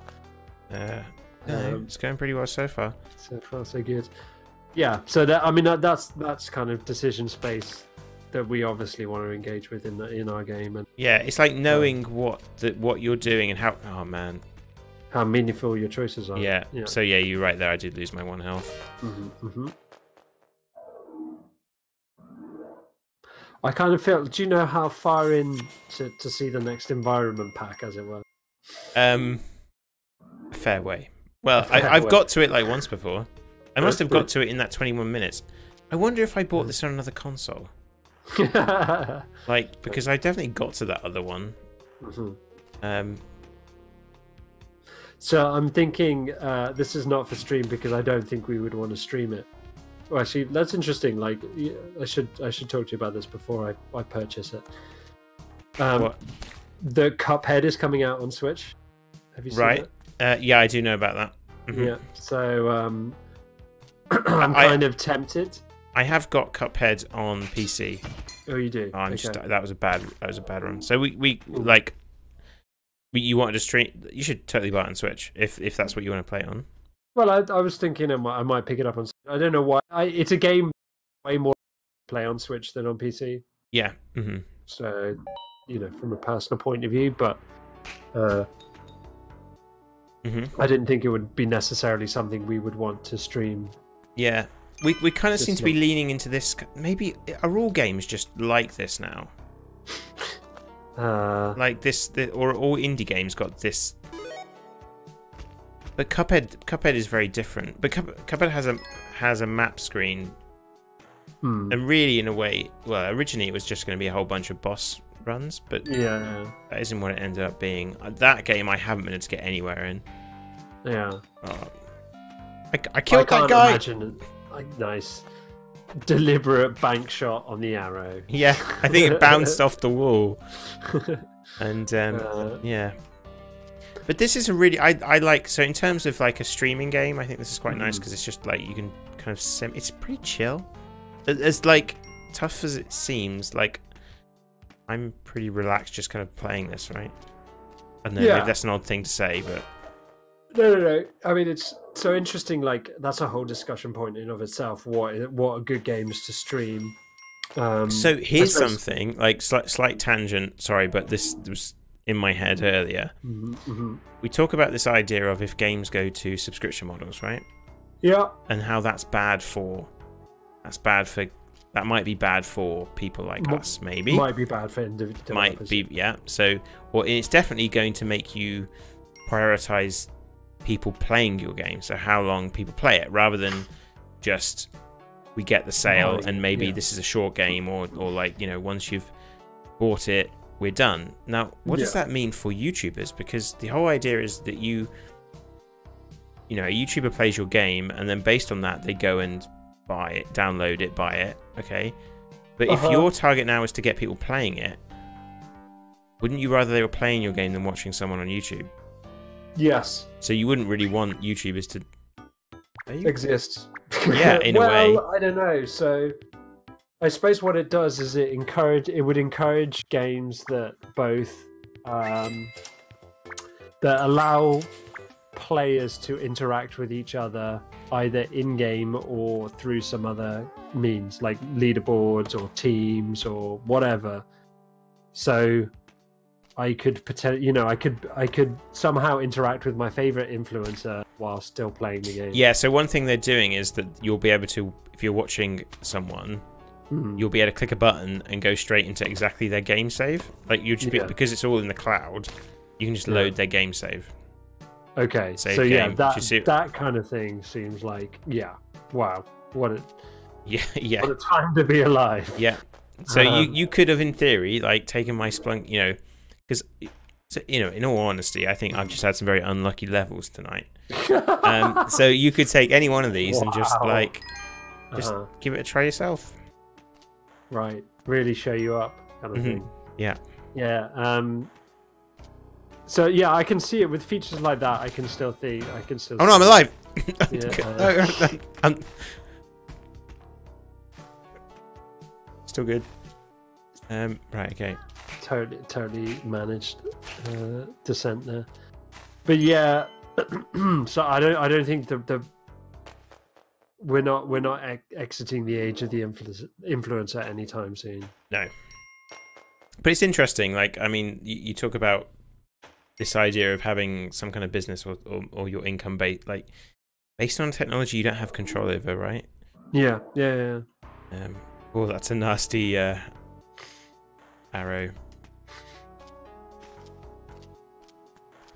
Speaker 2: It's going pretty well so far.
Speaker 1: So far, so good. Yeah, so that's kind of decision space that we obviously want to engage with in our game. And
Speaker 2: yeah, it's like knowing what you're doing and how. Oh man,
Speaker 1: how meaningful your choices are.
Speaker 2: Yeah. So yeah, you're right there. I did lose my 1 health.
Speaker 1: I kind of feel. Do you know how far in to see the next environment pack, as it were?
Speaker 2: A fair way. Well, I've got to it like once before. I must have got to it in that 21 minutes. I wonder if I bought this on another console. Like, because I definitely got to that other one.
Speaker 1: So I'm thinking this is not for stream because I don't think we would want to stream it. Well, actually, that's interesting. Like, I should talk to you about this before I purchase it.
Speaker 2: What?
Speaker 1: The Cuphead is coming out on Switch. Have you seen
Speaker 2: it? Yeah, I do know about that.
Speaker 1: Yeah, so I'm kind of tempted.
Speaker 2: I have got Cuphead on PC.
Speaker 1: Oh, you do.
Speaker 2: Oh, I'm
Speaker 1: okay.
Speaker 2: just that was a bad run. So we like you wanted to stream. You should totally buy it on Switch if that's what you want to play it on.
Speaker 1: Well, I was thinking I might pick it up on. I don't know why. It's a game way more play on Switch than on PC.
Speaker 2: Yeah.
Speaker 1: So, from a personal point of view, but I didn't think it would be necessarily something we would want to stream.
Speaker 2: Yeah. We kind of seem to be leaning into this. Maybe are all games just like this now? Like this, or all indie games got this. But Cuphead is very different. But Cuphead has a map screen, and really, in a way, well, originally it was just going to be a whole bunch of boss runs, but
Speaker 1: yeah,
Speaker 2: that isn't what it ended up being. That game I haven't been able to get anywhere in.
Speaker 1: Yeah.
Speaker 2: I killed that guy.
Speaker 1: Imagine, nice, deliberate bank shot on the arrow.
Speaker 2: Yeah, I think it bounced off the wall. And yeah. But this is a really I like, so in terms of like a streaming game, I think this is quite nice because it's just like you can kind of it's pretty chill. As like tough as it seems, like I'm pretty relaxed just kind of playing this, right? I don't know, maybe that's an odd thing to say, but
Speaker 1: no. I mean, it's so interesting. Like that's a whole discussion point in of itself. What are good games to stream?
Speaker 2: So here's something like slight tangent. Sorry, but this was in my head earlier. We talk about this idea of if games go to subscription models, right?
Speaker 1: Yeah.
Speaker 2: And how that might be bad for people like us, maybe.
Speaker 1: Might be bad for individuals.
Speaker 2: Might be, yeah. So, well, it's definitely going to make you prioritize people playing your game. So how long people play it, rather than just we get the sale and maybe this is a short game, or like, once you've bought it, we're done. Now, what does that mean for YouTubers? Because the whole idea is that a YouTuber plays your game, and then based on that, they go and buy it, download it, buy it. Okay, but if your target now is to get people playing it, wouldn't you rather they were playing your game than watching someone on YouTube?
Speaker 1: Yes.
Speaker 2: So you wouldn't really want YouTubers to
Speaker 1: exist.
Speaker 2: Yeah, in a way.
Speaker 1: Well, I don't know. So I suppose what it does is it would encourage games that both that allow players to interact with each other either in-game or through some other means, like leaderboards or teams or whatever. So I could I could somehow interact with my favorite influencer while still playing the game.
Speaker 2: Yeah, so one thing they're doing is that you'll be able to, if you're watching someone, you'll be able to click a button and go straight into exactly their game save. Like you just because it's all in the cloud, you can just load their game save.
Speaker 1: Okay,
Speaker 2: save
Speaker 1: so
Speaker 2: game.
Speaker 1: that kind of thing seems like wow, what a what a time to be alive.
Speaker 2: Yeah, so you could have in theory like taken my Spelunky, because in all honesty, I think I've just had some very unlucky levels tonight. So you could take any one of these and just give it a try yourself.
Speaker 1: Right, really show you up, kind of thing.
Speaker 2: Yeah.
Speaker 1: So yeah, I can see it with features like that. I can still see.
Speaker 2: Oh no, I'm alive. I'm still good. Right, okay.
Speaker 1: Totally managed descent there, but yeah. So I don't think we're not exiting the age of the influencer anytime soon.
Speaker 2: No, but it's interesting. Like, I mean, you talk about this idea of having some kind of business or your income based on technology you don't have control over, right?
Speaker 1: Yeah.
Speaker 2: Oh, that's a nasty arrow.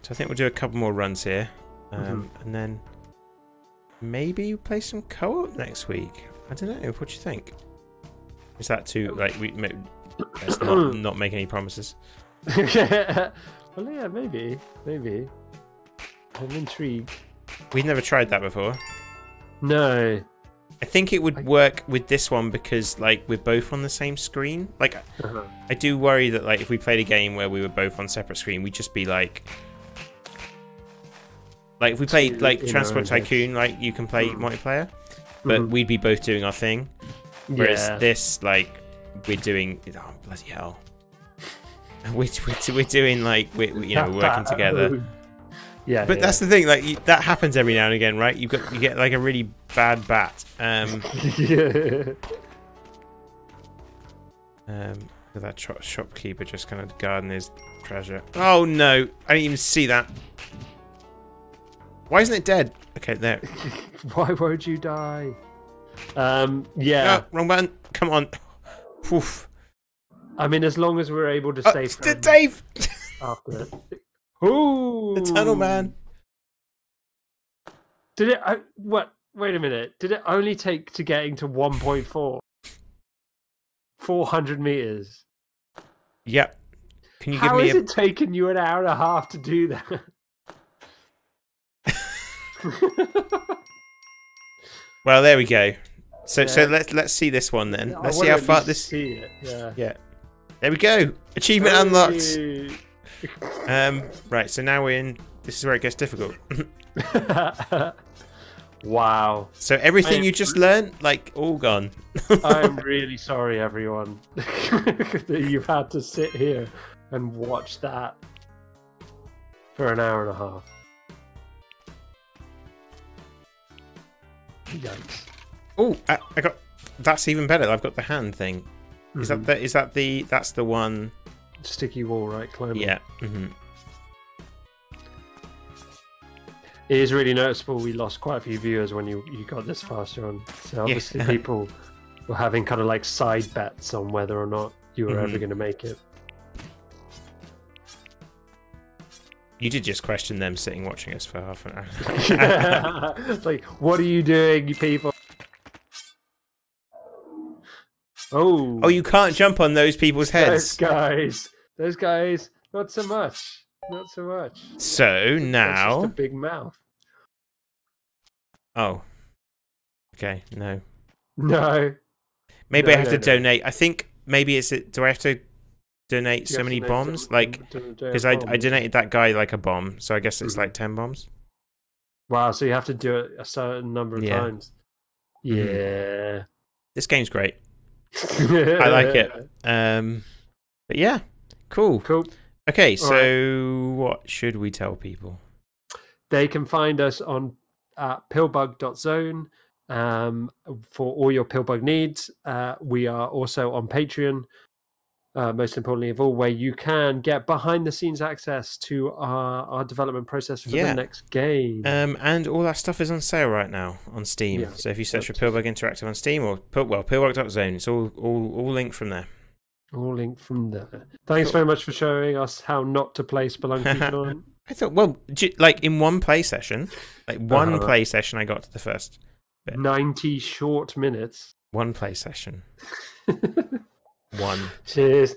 Speaker 2: So I think we'll do a couple more runs here, and then maybe play some co-op next week. I don't know. What do you think? Is that too let's not make any promises.
Speaker 1: Well, yeah, maybe. I'm intrigued.
Speaker 2: We've never tried that before.
Speaker 1: No.
Speaker 2: I think it would work with this one because, like, we're both on the same screen. Like, I do worry that, like, if we played a game where we were both on separate screen, we'd just be like if we played like Transport Tycoon, like you can play multiplayer, but we'd be both doing our thing. Whereas this, like, we're doing. Oh bloody hell! We're doing like we're working together.
Speaker 1: Yeah,
Speaker 2: but that's the thing. Like that happens every now and again, right? You get like a really bad bat.
Speaker 1: Yeah.
Speaker 2: That shopkeeper just kind of guarding his treasure. Oh no! I didn't even see that. Why isn't it dead? Okay, there.
Speaker 1: Why won't you die? Yeah.
Speaker 2: Oh, wrong button. Come on. Oof.
Speaker 1: I mean, as long as we're able to stay friends
Speaker 2: Dave!
Speaker 1: after it. Ooh!
Speaker 2: The tunnel man.
Speaker 1: Did it... what? Wait a minute. Did it only take to getting to 1.4? 400 meters?
Speaker 2: Yep. Can you
Speaker 1: How
Speaker 2: give me
Speaker 1: has it taken you an hour and a half to do that?
Speaker 2: Well, there we go. So let's see this one then.
Speaker 1: Yeah,
Speaker 2: let's see how far this.
Speaker 1: See it.
Speaker 2: Yeah. There we go. Achievement unlocked. Right. So now we're in. This is where it gets difficult.
Speaker 1: Wow.
Speaker 2: So everything you just learned, like all gone.
Speaker 1: I'm really sorry, everyone, that you've had to sit here and watch that for an hour and a half. Yikes.
Speaker 2: Oh, I got. That's even better. I've got the hand thing. Is that the? Is that the? That's the one.
Speaker 1: Sticky wall, right? Climb.
Speaker 2: Yeah.
Speaker 1: It is really noticeable. We lost quite a few viewers when you got this far, John. So obviously people were having kind of like side bets on whether or not you were ever going to make it.
Speaker 2: You did just question them sitting watching us for half an hour.
Speaker 1: It's like, what are you doing, you people? Oh,
Speaker 2: you can't jump on those people's heads.
Speaker 1: Those guys, not so much. Not so much.
Speaker 2: So now,
Speaker 1: just a big mouth.
Speaker 2: Oh, okay, no.
Speaker 1: No,
Speaker 2: Maybe I have to donate. I think maybe it's. Do I have to donate so many bombs? Like, because I donated that guy like a bomb, so I guess it's like 10 bombs.
Speaker 1: Wow, so you have to do it a certain number of times. Yeah.
Speaker 2: This game's great. I like it. But yeah, cool. Okay, so what should we tell people?
Speaker 1: They can find us on pillbug.zone for all your Pillbug needs. We are also on Patreon, most importantly of all, where you can get behind-the-scenes access to our development process for the next game.
Speaker 2: And all that stuff is on sale right now on Steam. Yeah, so if you search for Pillbug Interactive on Steam or pillbug.zone, it's all linked from there.
Speaker 1: All linked from there. Thanks very much for showing us how not to play Spelunky, John.
Speaker 2: I thought, well, like in one play session, I got to the first bit.
Speaker 1: 90 short minutes.
Speaker 2: One play session. One.
Speaker 1: Cheers.